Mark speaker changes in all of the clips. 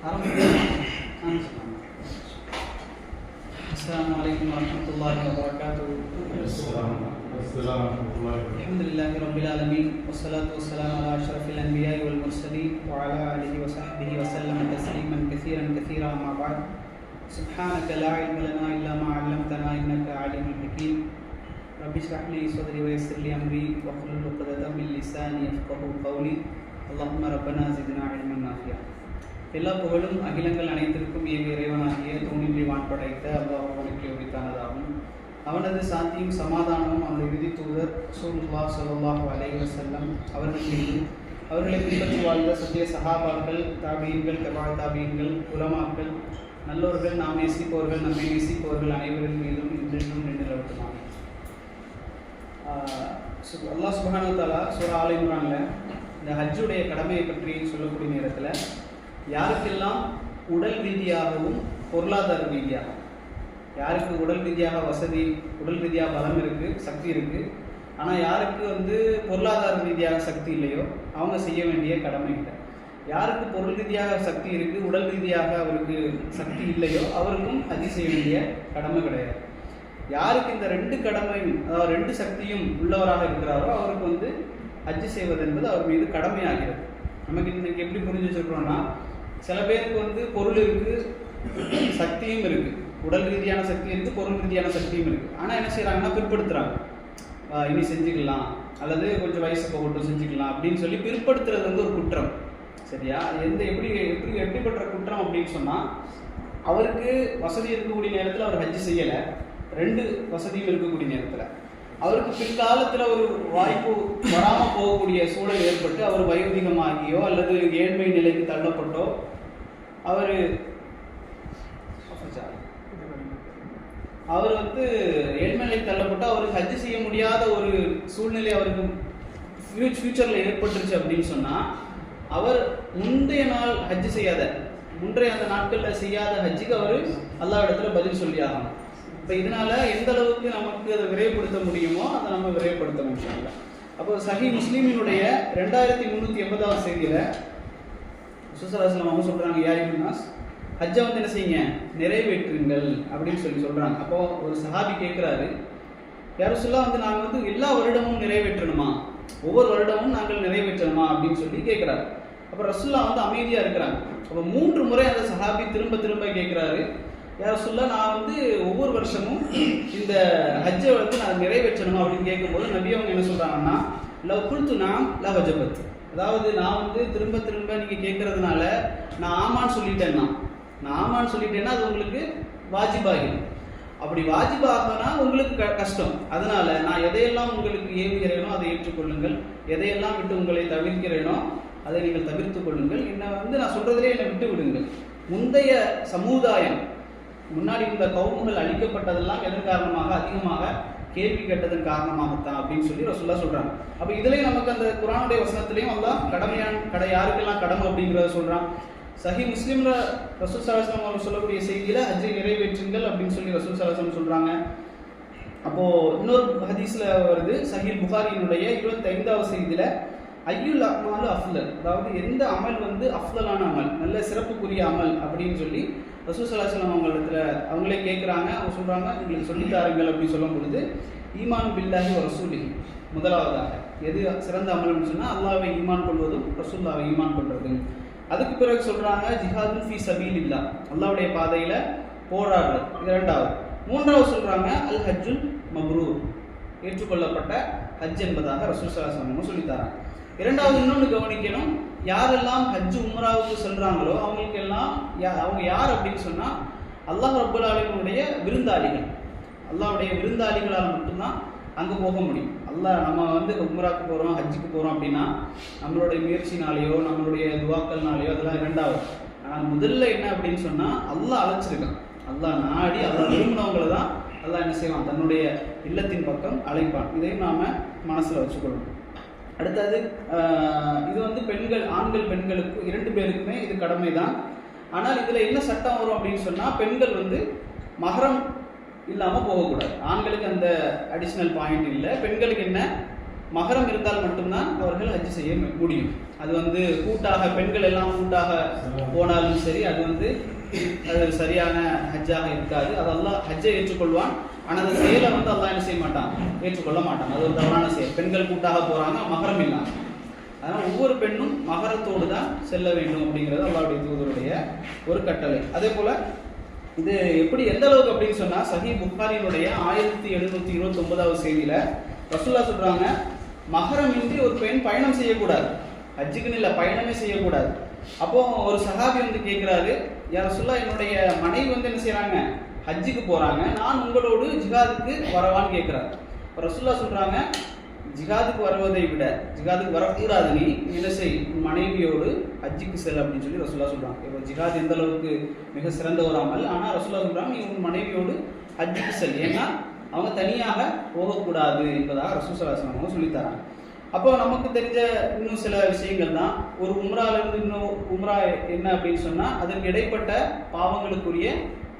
Speaker 1: السلام عليكم ورحمة الله وبركاته. الحمد لله رب العالمين والصلاة والسلام على أشرف الأنبياء والمرسلين وعلى آله وصحبه وسلم تسليما كثيرا أما بعد. سبحانك لا علم لنا إلا ما علمتنا إنك عليم الحكيم. رب اشرح لي صدري ويسر لي أمري واحلل عقدة من لساني يفقهوا قولي. اللهم ربنا زدنا علما نافعا. எல்லா புகழும் அகிலங்கள் அனைத்திற்கும் ஏக இறைவனாகிய தூணின்றி வான் படைத்த அல்லாஹ்வுக்கு உரித்தானதாகும். அவனது சாந்தியும் சமாதானமும் அவனுடைய இறுதி தூதர் ரசூலுல்லாஹ் ஸல்லல்லாஹு அலைஹி வஸல்லம் அவர்கள் மீதும் அவர்களை பின்பற்றி வாழ்ந்த சத்திய சஹாபாக்கள், தாபீன்கள், தபா தாபீன்கள், உலமாக்கள், நல்லோர்கள், நாம் நேசிப்பவர்கள், நம்மை நேசிப்பவர்கள் அனைவரின் மீதும் இன்றும் நின்று நிலவட்டுமாக. அல்லாஹ் சுப்ஹானஹு வ தஆலா சூரா ஆல் இம்ரானில் இந்த ஹஜ்ஜுடைய கடமையை பற்றி சொல்லக்கூடிய நேரத்தில் யாருக்கெல்லாம் உடல் ரீதியாகவும் பொருளாதார ரீதியாக, யாருக்கு உடல் ரீதியாக வசதி, உடல் ரீதியாக பலம் இருக்குது, சக்தி இருக்குது, ஆனால் யாருக்கு பொருளாதார ரீதியாக சக்தி இல்லையோ அவங்க செய்ய வேண்டிய கடமை இல்லை. யாருக்கு பொருள் ரீதியாக சக்தி இருக்குது, உடல் ரீதியாக அவருக்கு சக்தி இல்லையோ அவருக்கும் ஹஜ் செய்ய வேண்டிய கடமை கிடையாது. யாருக்கு இந்த ரெண்டு கடமையும், அதாவது ரெண்டு சக்தியும் உள்ளவராக இருக்கிறாரோ அவருக்கு ஹஜ் செய்வது என்பது அவர் மீது கடமையாகிறது. நமக்கு இன்னைக்கு எப்படி புரிஞ்சு வச்சுருக்கிறோம்னா, சில பேருக்கு பொருள் இருக்குது, சக்தியும் இருக்குது, உடல் ரீதியான சக்தி இருக்குது, பொருள் ரீதியான சக்தியும் இருக்குது. ஆனால் என்ன செய்கிறாங்கன்னா பிற்படுத்துகிறாங்க. இனி செஞ்சுக்கலாம், அல்லது கொஞ்சம் வயசு போகட்டும் செஞ்சுக்கலாம் அப்படின்னு சொல்லி பிற்படுத்துறது ஒரு குற்றம். சரியா? எப்படிப்பட்ட குற்றம் அப்படின்னு சொன்னால், அவருக்கு வசதி இருக்கக்கூடிய நேரத்தில் அவர் ஹஜ் செய்யலை, ரெண்டு வசதியும் இருக்கக்கூடிய நேரத்தில் அவருக்கு பிற்காலத்தில் ஒரு வாய்ப்பு வராமல் போகக்கூடிய சூழல் ஏற்பட்டு அவர் வயோதிகமாகியோ அல்லது ஏழ்மை நிலைக்கு தள்ளப்பட்டோ அவர் ஏழ்மை நிலைக்கு தள்ளப்பட்டோ அவருக்கு ஹஜ் செய்ய முடியாத ஒரு சூழ்நிலை அவருக்கு ஃபியூச்சரில் ஏற்பட்டுருச்சு அப்படின்னு சொன்னால், அவர் முந்தைய நாள் ஹஜ் செய்யாத, முந்தைய அந்த நாட்களில் செய்யாத ஹஜ்ஜுக்கு அவர் அல்லாஹ் இடத்துல பதில் சொல்லி ஆகணும். இப்போ இதனால் எந்த அளவுக்கு நமக்கு அதை விரைவுபடுத்த முடியுமோ அதை நம்ம விரைவுபடுத்தணும் இன்ஷா அல்லாஹ். அப்போ சஹீஹ் முஸ்லிமினுடைய 2380வது செய்தியில் ரசூலுல்லாஹி ஸல்லல்லாஹு அலைஹி வஸல்லம் அவங்க சொல்கிறாங்க, யா அய்யுஹன்னாஸ், ஹஜ்ஜை என்ன செய்யுங்க, நிறைவேற்றுங்கள் அப்படின்னு சொல்கிறாங்க. அப்போது ஒரு சஹாபி கேட்குறாரு, யா ரசூலுல்லாஹ், நாங்கள் எல்லா வருடமும் நிறைவேற்றணுமா, ஒவ்வொரு வருடமும் நாங்கள் நிறைவேற்றணுமா அப்படின்னு சொல்லி கேட்குறாரு. அப்போ ரசூலுல்லாஹ் அமைதியாக இருக்கிறாங்க. அப்போ 3 முறை அந்த சஹாபி திரும்ப கேட்குறாரு, யா ரசூலுல்லாஹ், நான் ஒவ்வொரு வருஷமும் இந்த ஹஜ்ஜை நான் நிறைவேற்றணுமா அப்படின்னு கேட்கும்போது நபி அவங்க என்ன சொல்கிறாங்கன்னா, லவ் குல்து நாம் ல வஜபத், அதாவது நான் திரும்ப நீங்கள் கேட்குறதுனால நான் ஆமான்னு சொல்லிட்டேன்னா அது உங்களுக்கு வாஜிபாகிடும். அப்படி வாஜிபாகனா உங்களுக்கு கஷ்டம். அதனால நான் எதையெல்லாம் உங்களுக்கு ஏவுகிறேனோ அதை ஏற்றுக்கொள்ளுங்கள், எதையெல்லாம் விட்டு உங்களை தவிர்க்கிறேனோ அதை நீங்கள் தவிர்த்து கொள்ளுங்கள். என்னை நான் சொல்றதிலே என்னை விட்டு விடுங்கள். முந்தைய சமுதாயம், முன்னாடி இந்த கவுமுகள் அழிக்கப்பட்டதெல்லாம் எதன் காரணமாக, அதிகமாக கேள்வி கேட்டதன் காரணமாகத்தான் அப்படின்னு சொல்லி ரசூலுல்லாஹ் சொல்றாங்க. அப்போ இதுலேயும் நமக்கு அந்த குர்ஆனுடைய வசனத்திலையும் அல்லாஹ் யாருக்கெல்லாம் கடமை அப்படிங்கிறத சொல்றான். சஹீஹ் முஸ்லிம்ல ரசூல் ஸல்லல்லாஹு அலைஹி வஸல்லம் அவர் சொல்லக்கூடிய செய்தியில ஹஜ்ஜை நிறைவேற்றுங்கள் அப்படின்னு சொல்லி ரசூல் ஸல்லல்லாஹு அலைஹி வஸல்லம் சொல்றாங்க. அப்போ இன்னொரு ஹதீஸ்ல வருது, சஹீஹ் புகாரியினுடைய 25வது செய்தியில, ஐயுல் அமாலு அஃலல், அதாவது எந்த அமல் அஃலலான அமல், நல்ல சிறப்புக்குரிய அமல் அப்படின்னு சொல்லி ரசூல் ஸல்லல்லாஹு அலைஹி வஸல்லம் அவங்களே கேட்குறாங்க. அவங்க சொல்கிறாங்க, உங்களுக்கு சொல்லித்தாருங்கள் அப்படின்னு சொல்லும் பொழுது, ஈமான் பில்லாஹி வ ரசூலிஹி, முதலாவதாக எது சிறந்த அமல்னு சொன்னால் அல்லாஹ்வை ஈமான் கொள்வதும் ரசூலுல்லாஹ்வை ஈமான் கொள்வதும். அதுக்கு பிறகு சொல்கிறாங்க ஜிஹாதுன் ஃபீ சபீலில்லாஹ், அல்லாஹ்வுடைய பாதையில் போராடுறது, இது 2வது. 3வது சொல்கிறாங்க அல் ஹஜ்ஜுல் மப்ரூர், ஏற்றுக்கொள்ளப்பட்ட ஹஜ் என்பதாக ரசூல் ஸல்லல்லாஹு அலைஹி வஸல்லம் சொல்லித்தாராங்க. 2வது இன்னொன்று கவனிக்கணும், யாரெல்லாம் ஹஜ் உம்ராவுக்கு சொல்கிறாங்களோ அவங்களுக்கெல்லாம் அவங்க யார் அப்படின்னு சொன்னால் அல்லாஹ் ரப்பல் ஆலமீனுடைய விருந்தாளிகள். அல்லாஹ்வுடைய விருந்தாளிகளால் மட்டும்தான் அங்கே போக முடியும். நம்ம உம்ராவுக்கு போகிறோம், ஹஜ்ஜுக்கு போகிறோம் அப்படின்னா நம்மளுடைய முயற்சினாலேயோ நம்மளுடைய துவாக்கள்னாலேயோ அதெல்லாம் 2வது. ஆனால் முதல்ல என்ன அப்படின்னு சொன்னால் அல்லாஹ் அழைச்சிருக்கான். அல்லாஹ் நாடி அல்லாஹ் விரும்பினவங்களை தான் அல்லாஹ் என்ன செய்வான், தன்னுடைய இல்லத்தின் பக்கம் அழைப்பான். இதையும் நாம் மனசில் வச்சுக்கொள்ளணும். அடுத்தது இது பெண்கள், ஆண்கள் பெண்களுக்கு 2 பேருக்குமே இது கடமை தான். ஆனால் இதில் என்ன சட்டம் வரும் அப்படின்னு சொன்னால், பெண்கள் மஹரம் இல்லாமல் போகக்கூடாது. ஆண்களுக்கு அந்த அடிஷ்னல் பாயிண்ட் இல்லை. பெண்களுக்கு என்ன, மகரம் இருந்தால் மட்டும்தான் அவர்கள் ஹஜ் செய்ய முடியும். அது வந்து கூட்டாக பெண்கள் எல்லாம் கூட்டாக போனாலும் சரி, அது சரியான ஹஜ்ஜாக இருக்காது. அது அல்லாஹ் ஹஜ்ஜை ஏற்றுக்கொள்வான், ஆனால் அந்த செயலை அல்லாஹ் என்ன செய்ய மாட்டான், ஏற்றுக்கொள்ள மாட்டான். அது ஒரு தவறான செயல். பெண்கள் கூட்டாக போறாங்க, மகரம் இல்லாம. அதனால் ஒவ்வொரு பெண்ணும் மகரத்தோடு தான் செல்ல வேண்டும் அப்படிங்கிறது அல்லாஹ்வுடைய தூதருடைய ஒரு கட்டளை. அதே போல இது எப்படி எந்த அளவுக்கு அப்படின்னு சொன்னா, சஹீஹ் புகாரியினுடைய 1729வது செய்தியில ரசூலுல்லாஹ் சொல்றாங்க, மஹரமின்றி ஒரு பெண் பயணம் செய்யக்கூடாது. ஹஜ்ஜுக்குன்னு இல்லை, பயணமே செய்யக்கூடாது. அப்போ ஒரு சஹாபி கேட்கிறாரு, யா ரசூலுல்லாஹ், என்னுடைய மனைவி என்ன செய்யறாங்க, ஹஜ்ஜுக்கு போறாங்க, நான் உங்களோடு ஜிஹாதுக்கு வரவான்னு கேட்கிறாரு. ரசூலுல்லாஹ் சொல்றாங்க, ஜிஹாதுக்கு வருவதை விட ஜிஹாதுக்கு வரக்கூடாது, நீ என்ன செய், மனைவியோடு ஹஜ்ஜுக்கு செல் அப்படின்னு சொல்லி ரசூலுல்லாஹ் சொல்றாங்க. இப்போ ஜிஹாத் எந்த அளவுக்கு மிக சிறந்த ஒரு அமல், ஆனால் ரசூலுல்லாஹ் சொல்றாங்க, நீ உன் மனைவியோடு ஹஜ்ஜுக்கு செல், ஏன்னா அவங்க தனியாக போகக்கூடாது என்பதாக ரசூல் ஸல்லல்லாஹு அலைஹி வஸல்லம் சொல்லித்தராங்க. அப்போ நமக்கு தெரிஞ்ச இன்னும் சில விஷயங்கள் தான். ஒரு உம்ராலேருந்து இன்னும் உம்ரா என்ன அப்படின்னு சொன்னால், அதற்கு இடைப்பட்ட பாவங்களுக்குரிய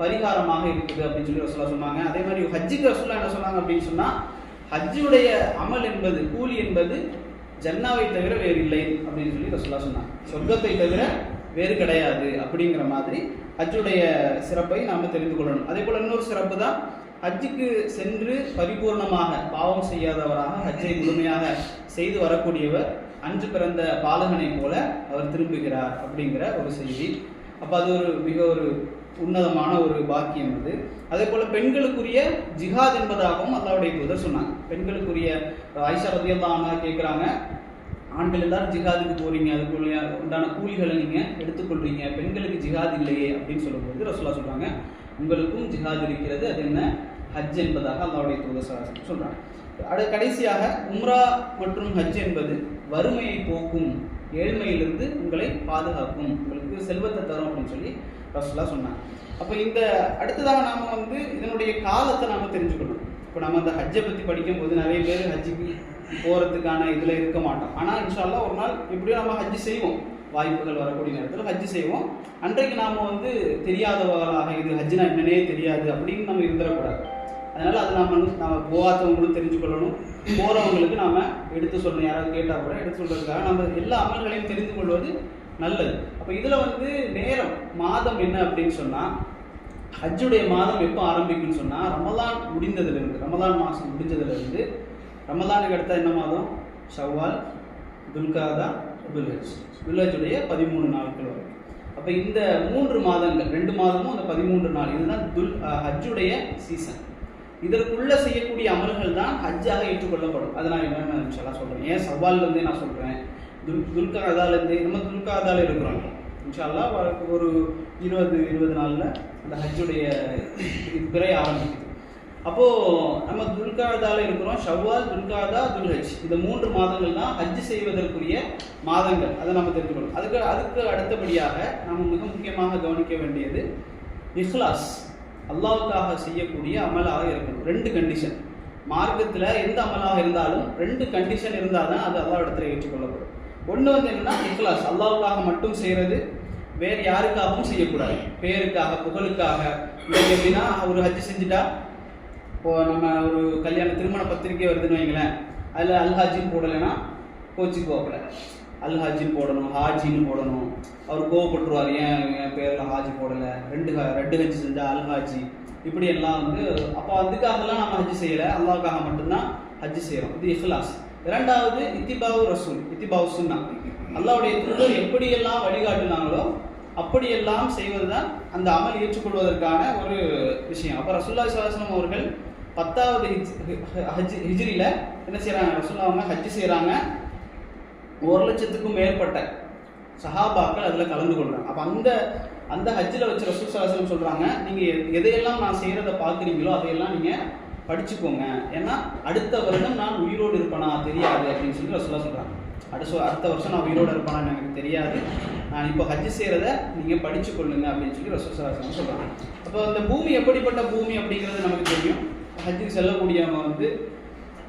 Speaker 1: பரிகாரமாக இருக்குது அப்படின்னு சொல்லி ரசூலுல்லாஹ் சொன்னாங்க. அதே மாதிரி ஹஜ்ஜுக்கு ரசூலுல்லாஹ் என்ன சொன்னாங்க அப்படின்னு சொன்னால், ஹஜ்ஜுடைய அமல் என்பது, கூலி என்பது ஜன்னாவை தவிர வேறு இல்லை அப்படின்னு சொல்லி ரசூலுல்லாஹ் சொன்னாங்க. சொர்க்கத்தை தவிர வேறு கிடையாது அப்படிங்கிற மாதிரி ஹஜ்ஜுடைய சிறப்பை நாம் தெரிந்து கொள்ளணும். அதே போல் இன்னொரு சிறப்பு தான், ஹஜ்ஜுக்கு சென்று பரிபூர்ணமாக பாவம் செய்யாதவராக ஹஜ்ஜை முழுமையாக செய்து வரக்கூடியவர் அன்று பிறந்த பாலகனை போல அவர் திரும்புகிறார் அப்படிங்கிற ஒரு செய்தி. அப்போ அது மிக ஒரு உன்னதமான ஒரு பாக்கியம் அது. அதே போல பெண்களுக்குரிய ஜிஹாத் என்பதாகவும் அல்லாஹ்வுடைய தூதர் சொன்னாங்க. பெண்களுக்குரிய ஆயிஷா ரலியல்லாஹு அன்ஹா கேட்குறாங்க, ஆண்கள் எல்லாரும் ஜிஹாதுக்கு போறீங்க, அதுக்குள்ள உண்டான கூலிகளை நீங்க எடுத்துக்கொள்றீங்க, பெண்களுக்கு ஜிஹாத் இல்லையே அப்படின்னு சொல்லும்போது ரசூலுல்லாஹ் சொல்றாங்க, உங்களுக்கும் ஜிஹாத் இருக்கிறது, அது என்ன, ஹஜ் என்பதாக அல்லாஹ்வுடைய தூதர் சொல்றாங்க. கடைசியாக உம்ரா மற்றும் ஹஜ் என்பது வறுமையை போக்கும், ஏழ்மையிலிருந்து உங்களை பாதுகாக்கும், உங்களுக்கு செல்வத்தை தரும் அப்படின்னு சொல்லி ரசூலுல்லாஹ் சொன்னாங்க. அப்போ இந்த அடுத்ததாக நாம் இதனுடைய காலத்தை நாம் தெரிஞ்சுக்கணும். இப்போ நம்ம அந்த ஹஜ்ஜை பற்றி படிக்கும்போது நிறைய பேர் ஹஜ்ஜுக்கு போகிறதுக்கான இதில் இருக்க மாட்டோம். ஆனால் இன்ஷா அல்லாஹ் ஒரு நாள் எப்படியும் நம்ம ஹஜ்ஜு செய்வோம், வாய்ப்புகள் வரக்கூடிய நேரத்தில் ஹஜ்ஜு செய்வோம். அன்றைக்கு நாம் தெரியாதவர்களாக இது ஹஜ்ஜுனா என்னன்னே தெரியாது அப்படின்னு நம்ம இருந்துடக்கூடாது. அதனால் அது நம்ம போகாதவங்களும் தெரிஞ்சுக்கொள்ளணும், போகிறவங்களுக்கு நாம் எடுத்து சொல்லணும். யாராவது கேட்டால் கூட எடுத்து சொல்கிறதுக்காக நம்ம எல்லா அமல்களையும் தெரிந்து கொள்வது நல்லது. அப்போ இதில் நேரம் மாதம் என்ன அப்படின்னு சொன்னால், ஹஜ்ஜுடைய மாதம் எப்போ ஆரம்பிக்குன்னு சொன்னால், ரமலான் முடிந்ததுலேருந்து, ரமலான் மாதம் முடிஞ்சதுலேருந்து ரமலானுக்கு அடுத்த என்ன மாதம், ஷவ்வால், துல்காதா, துல்ஹஜ்ஜுடைய 13 நாட்கள் வரைக்கும். அப்போ இந்த 3 மாதங்கள், 2 மாதமும் அந்த 13 நாள், இதுதான் ஹஜ்ஜுடைய சீசன். இதற்குள்ள செய்யக்கூடிய அமல்கள் தான் ஹஜ்ஜாக ஏற்றுக்கொள்ளப்படும். அதை நான் என்னென்ன இன்ஷால்லா சொல்கிறேன். ஏன் ஷவ்வால்லேருந்தே நான் சொல்கிறேன், துல்காதாலேருந்தே, நம்ம துல்காதால இருக்கிறோம் இன்ஷால்லா, ஒரு 20 நாளில் அந்த ஹஜ்ஜுடைய பிறை ஆரம்பிக்குது. அப்போது நம்ம துல்காதால இருக்கிறோம், ஷவ்வால், துல்காதா, துல்ஹஜ், இந்த 3 மாதங்கள் தான் ஹஜ் செய்வதற்குரிய மாதங்கள். அதை நம்ம தெரிஞ்சுக்கணும். அதுக்கு அடுத்தபடியாக நம்ம மிக முக்கியமாக கவனிக்க வேண்டியது இஹ்லாஸ், அல்லாஹ்வுக்காக செய்யக்கூடிய அமலாக இருக்கணும். 2 கண்டிஷன். மார்க்கத்தில் எந்த அமலாக இருந்தாலும் 2 கண்டிஷன் இருந்தால் தான் அது அல்லாஹ் இடத்துல ஏற்றுக்கொள்ளப்படும். ஒன்று என்னன்னா இஹ்லாஸ், அல்லாஹ்வுக்காக மட்டும் செய்கிறது, வேறு யாருக்காகவும் செய்யக்கூடாது. பேருக்காக, புகழுக்காக. இன்னைக்கு எப்படின்னா, ஒரு ஹஜ் செஞ்சுட்டா, இப்போது நம்ம ஒரு கல்யாண திருமண பத்திரிக்கை வருதுன்னு வைங்களேன், அதில் அல்ஹாஜின்னு போடலைன்னா கோச்சிக்கு போகல, அல்ஹாஜின்னு போடணும், ஹாஜின்னு போடணும். அவர் கோவப்பட்டுருவார், என் பேரில் ஹாஜி போடலை, 2 ஹஜ் செஞ்சால் அல்ஹாஜி, இப்படி எல்லாம் அப்போ அதுக்காகலாம் நம்ம ஹஜ் செய்யலை, அல்லாஹ்வுக்காக மட்டும்தான் ஹஜ் செய்கிறோம். இது இஹ்லாஸ். 2வது இத்திபாவு ரசூல், இத்திபாவு சுன்னா. அல்லாஹ்வுடைய தூதர் எப்படியெல்லாம் வழிகாட்டினாங்களோ அப்படியெல்லாம் செய்வது தான் அந்த அமல் ஏற்றுக்கொள்வதற்கான ஒரு விஷயம். அப்போ ரசூலுல்லாஹி ஸல்லல்லாஹு அலைஹி வஸல்லம் அவர்கள் 10வது ஹிஜ்ரியில் என்ன செய்கிறாங்க, ரசூலுல்லாஹ் அவங்க ஹஜ் செய்கிறாங்க. 1,00,000க்கும் மேற்பட்ட சஹாபாக்கள் அதில் கலந்து கொள்கிறாங்க. அப்போ அந்த ஹஜ்ஜில் வச்சு ரசூல் ஸல்லல்லாஹு அலைஹி வஸல்லம் சொல்கிறாங்க, நீங்கள் எதையெல்லாம் நான் செய்கிறத பார்க்குறீங்களோ அதையெல்லாம் நீங்கள் படிச்சுக்கோங்க, ஏன்னா அடுத்த வருடம் நான் உயிரோடு இருப்பேனா தெரியாது அப்படின்னு சொல்லி ரசூலுல்லாஹ் சொல்கிறாங்க. அடுத்த வருஷம் நான் உயிரோடு இருப்பேனான்னு எனக்கு தெரியாது, நான் இப்போ ஹஜ் செய்கிறத நீங்கள் படித்து கொள்ளுங்க அப்படின்னு சொல்லி ரசூல் ஸல்லல்லாஹு அலைஹி வஸல்லம் சொல்கிறாங்க. அப்போ அந்த பூமி எப்படிப்பட்ட பூமி அப்படிங்கிறது நமக்கு தெரியும். ஹஜ்ஜுக்கு செல்லக்கூடியவங்க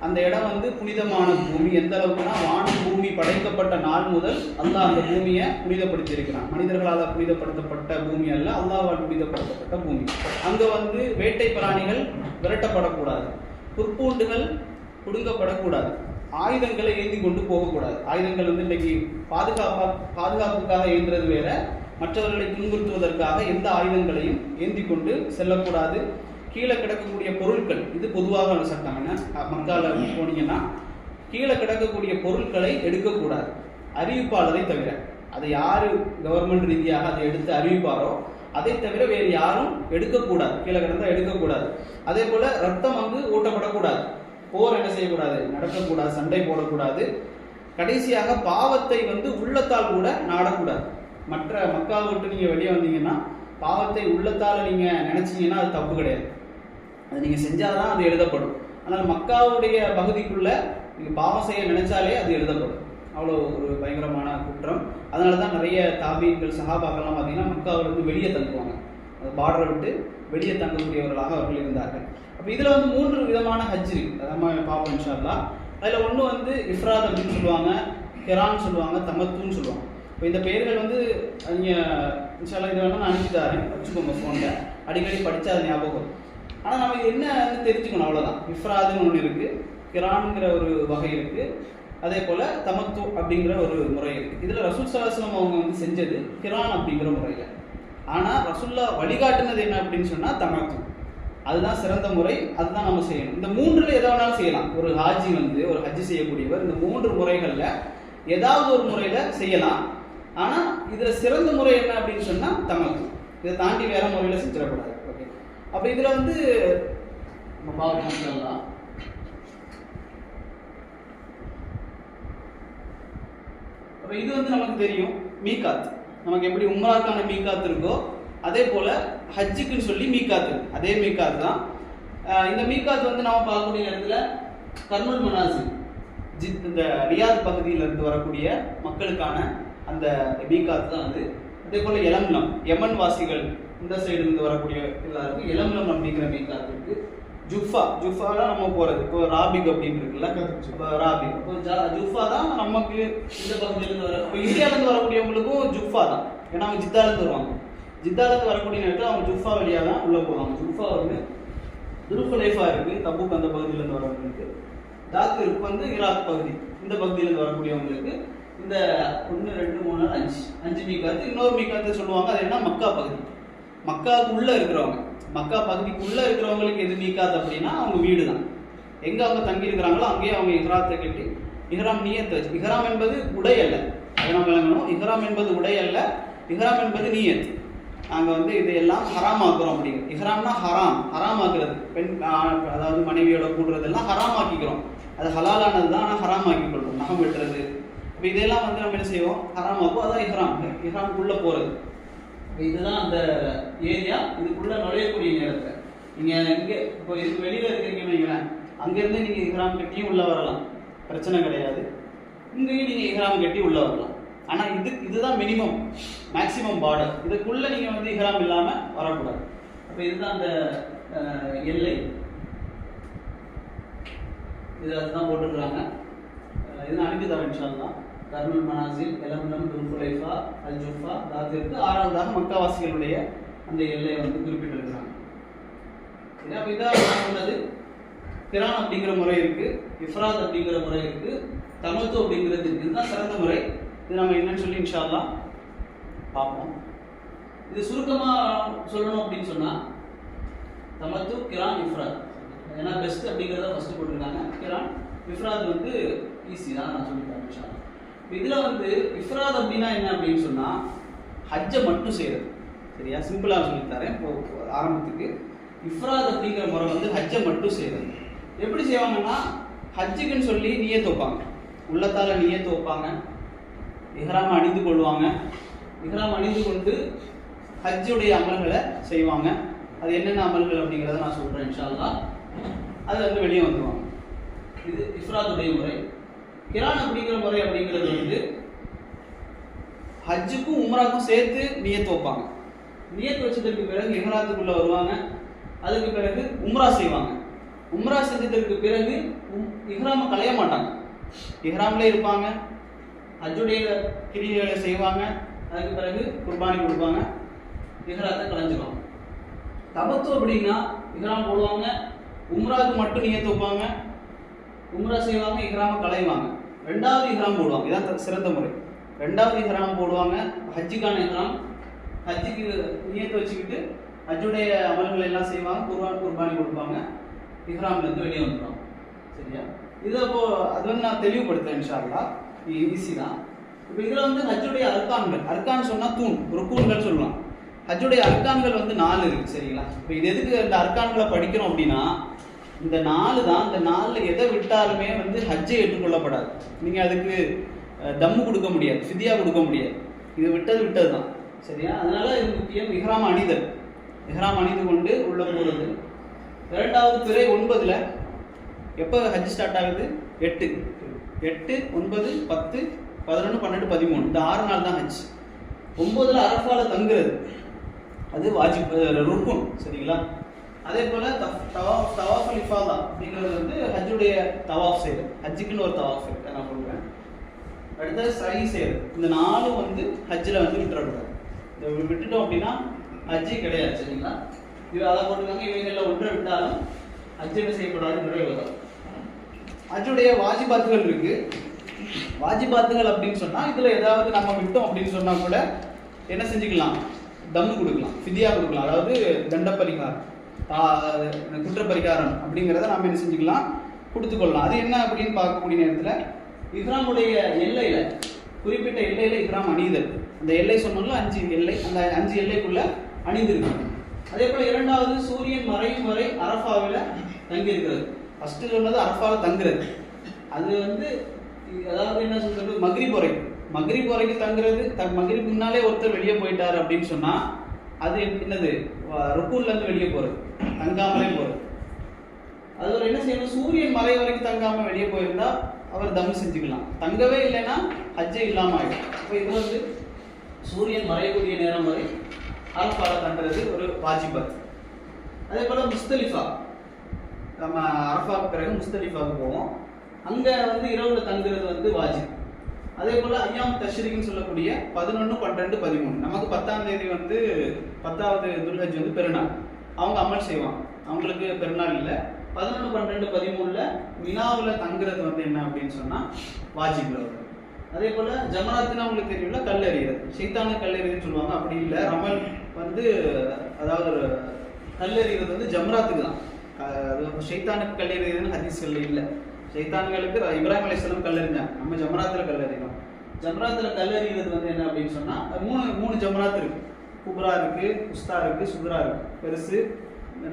Speaker 1: அந்த இடம் புனிதமான பூமி. எந்த அளவுக்குனா, வானம் பூமி படைக்கப்பட்ட நாள் முதல் அல்லாஹ் அந்த பூமியை புனிதப்படுத்தி இருக்கிறான். மனிதர்களால் புனிதப்படுத்தப்பட்ட பூமி அல்ல, அல்லாஹ்வால் புனிதப்படுத்தப்பட்ட பூமி. அங்கே வேட்டை பிராணிகள் விரட்டப்படக்கூடாது, புற்பூண்டுகள் புடுங்கப்படக்கூடாது, ஆயுதங்களை ஏந்தி கொண்டு போகக்கூடாது. ஆயுதங்கள் வந்து இன்னைக்கு பாதுகாப்புக்காக ஏந்துறது வேற, மற்றவர்களை துன்புறுத்துவதற்காக எந்த ஆயுதங்களையும் ஏந்தி கொண்டு செல்லக்கூடாது. கீழே கிடக்கக்கூடிய பொருட்கள், இது பொதுவாக சட்டம். என்ன, மக்கால போனீங்கன்னா கீழே கிடக்கக்கூடிய பொருட்களை எடுக்கக்கூடாது, அறிவிப்பாளரை தவிர. அதை யாரு கவர்மெண்ட் ரீதியாக அதை எடுத்து அறிவிப்பாரோ அதை தவிர வேறு யாரும் எடுக்கக்கூடாது, கீழே கிடந்தா எடுக்கக்கூடாது. அதே போல ரத்தம் அங்கு ஊட்டப்படக்கூடாது, போர் என்ன செய்யக்கூடாது, நடக்கக்கூடாது, சண்டை போடக்கூடாது. கடைசியாக பாவத்தை வந்து உள்ளத்தால் கூட நாடக்கூடாது. மற்ற மக்காவை விட்டு நீங்க வெளியே வந்தீங்கன்னா பாவத்தை உள்ளத்தால் நீங்க நினைச்சீங்கன்னா அது தப்பு கிடையாது, அது நீங்க செஞ்சாதான் அது எழுதப்படும். ஆனால் மக்காவுடைய பகுதிக்குள்ள நீங்க பாவம் செய்ய நினைச்சாலே அது எழுதப்படும். அவ்வளோ ஒரு பயங்கரமான குற்றம். அதனால தான் நிறைய தாபீன்கள் சஹாபாக்கள்லாம் பார்த்தீங்கன்னா மக்காவிலிருந்து வெளியே தங்குவாங்க, அந்த பார்டரை விட்டு வெளியே தங்கக்கூடியவர்களாக அவர்கள் இருந்தார்கள். அப்போ இதில் வந்து 3 விதமான ஹஜ் இருக்கு, அதான் பார்ப்போம் இன்ஷா அல்லாஹ். அதில் ஒன்று வந்து இஃப்ராத் அப்படின்னு சொல்லுவாங்க, கிரான் சொல்லுவாங்க, தமத்துன்னு சொல்லுவாங்க. இப்போ இந்த பெயர்கள் வந்து நீங்கள் இன்ஷா அல்லாஹ் இதை வேணால் நான் அனுப்பி தரேன், வச்சுக்கோங்க ஃபோனில், அடிக்கடி படித்தா அது ஞாபகம். ஆனால் நம்ம என்னன்னு தெரிஞ்சுக்கணும், அவ்வளோதான். இஃப்ராதுன்னு ஒன்று இருக்குது, கிரான்ங்கிற ஒரு வகை இருக்குது, அதே போல் தமத்து அப்படிங்கிற ஒரு முறை இருக்குது. இதில் ரசூல் ஸல்லல்லாஹு அலைஹி வஸல்லம் அவங்க வந்து செஞ்சது கிரான் அப்படிங்கிற முறையில். ஆனால் ரசூல்லா வழிகாட்டுனது என்ன அப்படின்னு சொன்னால் தமத்து, அதுதான் சிறந்த முறை, அதுதான் நம்ம செய்யணும். இந்த 3ல் எதை வேணாலும் செய்யலாம். ஒரு ஹாஜி வந்து ஒரு ஹஜ் செய்யக்கூடியவர் இந்த 3 முறைகளில் ஏதாவது ஒரு முறையில் செய்யலாம். ஆனால் இதில் சிறந்த முறை என்ன அப்படின்னு சொன்னால் தமத்து, இதை தாண்டி வேற முறையில் செஞ்சிடக்கூடாது. ஓகே, அப்போ இதில் வந்து நம்ம பார்க்கலாம். அப்போ இது வந்து நமக்கு தெரியும் மீகாத், நமக்கு எப்படி உம்ராக்கான மீகாத் இருக்கோ அதே போல ஹஜ்ஜுக்குன்னு சொல்லி மீகாத், அதே மீகாத் தான். இந்த மீகாத் வந்து நம்ம பார்க்கக்கூடிய இடத்துல கர்னுல் மனாசில், இந்த ரியாத் பகுதியிலிருந்து வரக்கூடிய மக்களுக்கான அந்த மீகாத் தான் அது. அதே போல எலம்லம், யமன் வாசிகள் இந்த சைடு இருந்து வரக்கூடிய எல்லாருக்கும் எலம்லம் அப்படிங்கிற மீகாத் இருக்கு. ஜுஃபா தான் நம்ம போறது. இப்போ ராபிக் அப்படின்னு இருக்குல்ல, இப்போ ராபிக், இப்போ ஜுஃபா தான் நமக்கு இந்த பகுதியிலிருந்து வர, இப்போ இந்தியாவிலேருந்து வரக்கூடியவங்களுக்கும் ஜுஃபா தான், ஏன்னா அவங்க ஜித்தாலேருந்து வருவாங்க. ஜித்தாலேருந்து வரக்கூடிய நேரத்தில் அவங்க ஜுஃபா வழியாக தான் உள்ளே போவாங்க. ஜுஃபா வந்து துருஃபுலைஃபா இருக்கு, தபூக் அந்த பகுதியிலேருந்து வரவங்களுக்கு. தாக்கிற்கு வந்து ஈராக் பகுதி, இந்த பகுதியிலேருந்து வரக்கூடியவங்களுக்கு இந்த 1 2 3 5 மீகாத்து. இன்னொரு மீகாத்து சொல்லுவாங்க, அது என்ன மக்கா பகுதி, மக்காவுக்குள்ள இருக்கிறவங்க, மக்கா பகுதிக்குள்ள இருக்கிறவங்களுக்கு எது மீகாத் அப்படின்னா அவங்க வீடு தான். எங்க அவங்க தங்கி இருக்கிறாங்களோ அங்கேயே அவங்க இஹ்ராத்தை கட்டி இஹ்ராம் நியத்தை வச்சு, இஹ்ராம் என்பது உடை அல்ல, அதை நம்ம விளங்கணும். இஹ்ராம் என்பது உடை அல்ல, இஹ்ராம் என்பது நியத். நாங்கள் வந்து இதையெல்லாம் ஹராம் ஆக்குறோம் அப்படிங்கிறது. இஹ்ராம்னா ஹராம் ஆக்குறது, பெண் அதாவது மனைவியோட கூடுறதெல்லாம் ஹராம் ஆக்கிக்கிறோம். அது ஹலாலானது தான், ஆனால் ஹராம் ஆக்கிக் கொள்றோம். நகம் வெட்டுறது, இப்போ இதெல்லாம் வந்து நம்ம என்ன செய்வோம், ஹராம் ஆக்கும். அதான் இஹ்ராமுக்குள்ளே போகிறது. இப்போ இதுதான் அந்த ஏரியா. இதுக்குள்ளே நுழையக்கூடிய நேரத்தில் நீங்கள் இங்கே இப்போ இதுக்கு வெளியில் இருக்கிறீங்கன்னு வைங்களேன், அங்கேருந்து நீங்கள் இஹ்ராம் கட்டியும் உள்ளே வரலாம், பிரச்சனை கிடையாது. இங்கேயும் நீங்கள் இஹ்ராம் கட்டி உள்ளே வரலாம். ஆனால் இதுதான் மினிமம் மேக்சிமம் பார்டர். இதுக்குள்ளே நீங்கள் வந்து இஹ்ராம் இல்லாமல் வரக்கூடாது. அப்போ இதுதான் அந்த எல்லை, இது அதுதான் போட்டுருக்குறாங்க. இது அனுப்பி தரேன் இன்ஷா அல்லாஹ். கர்னுல் மனாசில், எலம்லம், துல்ஃபுலைஃபா, அல் ஜுஃபா, தாத்திற்கு 6வதாக மக்காவாசிகளுடைய அந்த எல்லையை வந்து குறிப்பிட்டிருக்கிறாங்க. அப்போ இதான் உள்ளது. கிரான் அப்படிங்கிற முறை இருக்கு, இஃப்ராத் அப்படிங்கிற முறை இருக்கு, தமத்து அப்படிங்கிறது இருக்கு. இதுதான் சிறந்த முறை. இது நம்ம என்னன்னு சொல்லி இன்ஷா அல்லாஹ் பார்ப்போம். இது சுருக்கமாக சொல்லணும் அப்படின்னு சொன்னால் தமத்து, கிரான், இஃப்ராத். ஏன்னா பெஸ்ட் அப்படிங்கிறத ஃபர்ஸ்ட் போட்டிருக்காங்க. கிரான், இஃப்ராத் வந்து ஈஸி தான், நான் சொல்லித்தரேன் இன்ஷா அல்லாஹ். இதில் வந்து இஃப்ராத் அப்படின்னா என்ன அப்படின்னு சொன்னால் ஹஜ்ஜை மட்டும் செய்கிறது. சரியா, சிம்பிளாக சொல்லித்தரேன். இப்போ ஆரம்பத்துக்கு இஃப்ராத் அப்படிங்கிற முறை வந்து ஹஜ்ஜை மட்டும் செய்கிறது. எப்படி செய்வாங்கன்னா ஹஜ்ஜுக்குன்னு சொல்லி நியத் வைப்பாங்க, உள்ளத்தால் நியத் வைப்பாங்க, இஹ்ராம் அணிந்து கொள்வாங்க. இஹ்ராம் அணிந்து கொண்டு ஹஜ்ஜுடைய அமல்களை செய்வாங்க. அது என்னென்ன அமல்கள் அப்படிங்கிறத நான் சொல்கிறேன் இன்ஷா அல்லாஹ். அது வந்து வெளியே வந்துடுவாங்க. இது இஃப்ராத்துடைய முறை. கிரான் அப்படிங்கிற முறை அப்படிங்கிறது வந்து ஹஜ்ஜுக்கும் உம்ராக்கும் சேர்த்து நியத் வைப்பாங்க. நியத் வச்சதற்கு பிறகு இஹ்ராத்துக்குள்ள வருவாங்க. அதுக்கு பிறகு உம்ரா செய்வாங்க. உம்ரா செஞ்சதற்கு பிறகு இஹ்ராமை களைய மாட்டாங்க, இஹ்ராம்ல இருப்பாங்க, ஹஜ்ஜுடைய கிரியைகளை செய்வாங்க. அதுக்கு பிறகு குர்பானி கொடுப்பாங்க, இஹ்ராத்தை களைஞ்சிருவாங்க. தமத்து அப்படின்னா இஹ்ராம் போடுவாங்க, உம்ராவுக்கு மட்டும் நியத் வைப்பாங்க, உம்ரா செய்வாங்க, இஹ்ராம களைவாங்க, ரெண்டாவது இஹ்ராம் போடுவாங்க. இதான் சிறந்த முறை. ரெண்டாவது இஹ்ராம் போடுவாங்க, ஹஜ்ஜுக்கான இஹ்ராம். ஹஜ்ஜுக்கு நியத்து வச்சுக்கிட்டு ஹஜ்ஜுடைய அமல்கள் எல்லாம் செய்வாங்க, குர்பானி கொடுப்பாங்க, இஹ்ராம்லேருந்து வெளியே வந்துடுவாங்க. சரியா? இது அப்போ அது வந்து நான் தெளிவுபடுத்தேன். இன்ஷா அல்லாஹ் ஈஸி தான். இப்போ இதில் வந்து ஹஜ்ஜுடைய அர்கான்கள், அர்கான் சொன்னால் தூண், ருக்கூன்கள் சொல்லலாம். ஹஜ்ஜுடைய அர்கான்கள் வந்து 4 இருக்கு. சரிங்களா? இப்போ இது எதுக்கு இந்த அர்கான்களை படிக்கிறோம் அப்படின்னா, இந்த 4 தான். இந்த 4 எதை விட்டாலுமே வந்து ஹஜ்ஜை ஏற்றுக்கொள்ளப்படாது. நீங்கள் அதுக்கு தம்மு கொடுக்க முடியாது, ஃபிதியா கொடுக்க முடியாது. இது விட்டது தான். சரியா? அதனால இது முக்கியம். இஹ்ராம் அணிதல், இஹ்ராம் அணிந்து கொண்டு உள்ள போகிறது. இரண்டாவது பிறை 9ல் எப்போ ஹஜ் ஸ்டார்ட் ஆகுது? 8, 9, 10, 11, 12, 13 இந்த 6 நாள் தான் ஹஜ். 9ல் அரஃபால தங்குறது, அது வாஜிப், ருக்குன். சரிங்களா? அதே போல தவாஃபுல் இஃபாதா அப்படிங்கிறது வந்து ஹஜ்ஜுடைய தவாஃப் செய்யுது. ஹஜ்ஜுக்குன்னு ஒரு தவாஃப் இருக்கு, நான் சொல்றேன். அடுத்தது சஹி செய்யுது. இந்த 4 வந்து ஹஜ்ஜில் வந்து விட்டுறக்கூடாது. இதை விட்டுட்டோம் அப்படின்னா ஹஜ்ஜி கிடையாது. சரிங்களா? இது அதை போட்டுக்காங்க. இவைகளில் ஒன்றை விட்டாலும் ஹஜ் என்ன செய்யப்படாது, நிறைவேறும். ஹஜ்ஜுடைய வாஜிபாத்துகள் இருக்கு. வாஜிபாத்துகள் அப்படின்னு சொன்னா இதுல ஏதாவது நம்ம விட்டோம் அப்படின்னு சொன்னா கூட என்ன செஞ்சுக்கலாம்? தம்மு கொடுக்கலாம், ஃபிதியா கொடுக்கலாம். அதாவது தண்ட பரிகாரம், குற்ற பரிகாரம் அப்படிங்கிறத நாம என்ன செஞ்சுக்கலாம்? கொடுத்துக்கொள்ளலாம். அது என்ன அப்படின்னு பார்க்கக்கூடிய நேரத்தில் இஹ்ராமுடைய எல்லையில, குறிப்பிட்ட எல்லையில இஹ்ராம் அணிதல். அந்த எல்லை சொன்னாலும் 5 எல்லை, அந்த 5 எல்லைக்குள்ள அணிந்திருக்கு. அதே போல இரண்டாவது சூரியன் மறையும் வரை அரஃபாவில் தங்கி இருக்கிறது. ஃபர்ஸ்ட் சொன்னது அரஃபாவில் தங்குறது. அது வந்து அதாவது என்ன சொல்றது, மக்ரிப் வரைக்கும் தங்குறது. மக்ரிப் முன்னாலே ஒருத்தர் வெளியே போயிட்டாரு அப்படின்னு சொன்னா அது என்னது, ருக்கூன்ல இருந்து வெளியே போறது, தங்காமலே போறது. அது ஒரு என்ன செய்யணும், சூரியன் மறை வரைக்கும் தங்காம வெளியே போயிருந்தா அவர் தம் செஞ்சுக்கலாம். தங்கவே இல்லைன்னா ஹஜ்ஜே இல்லாம ஆயிடும். அப்போ இது வந்து சூரியன் மறையக்கூடிய நேரம் வரை அரஃபால தங்குறது ஒரு வாஜிபத். அதே போல முஸ்தலிஃபா, நம்ம அரஃபாவுக்கு பிறகு முஸ்தலிஃபாவுக்கு போவோம். அங்க வந்து இரவுல தங்குறது வந்து வாஜிப். அதே போல ஐயாம் தஷ்ரீக்னு சொல்லக்கூடிய 11, 12, 13 நமக்கு 10ஆம் தேதி வந்து 10வது துல்ஹஜ் வந்து பெருநாள். அவங்க அமல் செய்வாங்க, அவங்களுக்கு பெருநாள் இல்லை. 11, 12, 13ல மினாவில் தங்குறது வந்து என்ன அப்படின்னு சொன்னா வாஜிப்ல வரும். அதே போல ஜமராத்துனா உங்களுக்கு தெரியும்ல, கல்லெறிகிறது, ஷைத்தானு கல்லெறிதுன்னு சொல்லுவாங்க. அப்படி இல்லை, ரமல் வந்து அதாவது கல்லெறிகிறது வந்து ஜமராத்துக்கு தான். ஷைத்தானுக்கு கல்லெறிதுன்னு ஹதீஸ்கள்ல இல்லை. ஷைத்தான்களுக்கு இப்ராஹிம் அலைஹிஸ்ஸலாம் கல்லெறிஞ்சாங்க, நம்ம ஜமராத்தில் கல்லெறிகிறோம். ஜமராத்தில் கல்லெறிகிறது வந்து என்ன அப்படின்னு சொன்னா மூணு ஜமராத் இருக்கு. குப்ரா இருக்கு, உஸ்தா இருக்கு, சுக்ரா இருக்கு. பெருசு,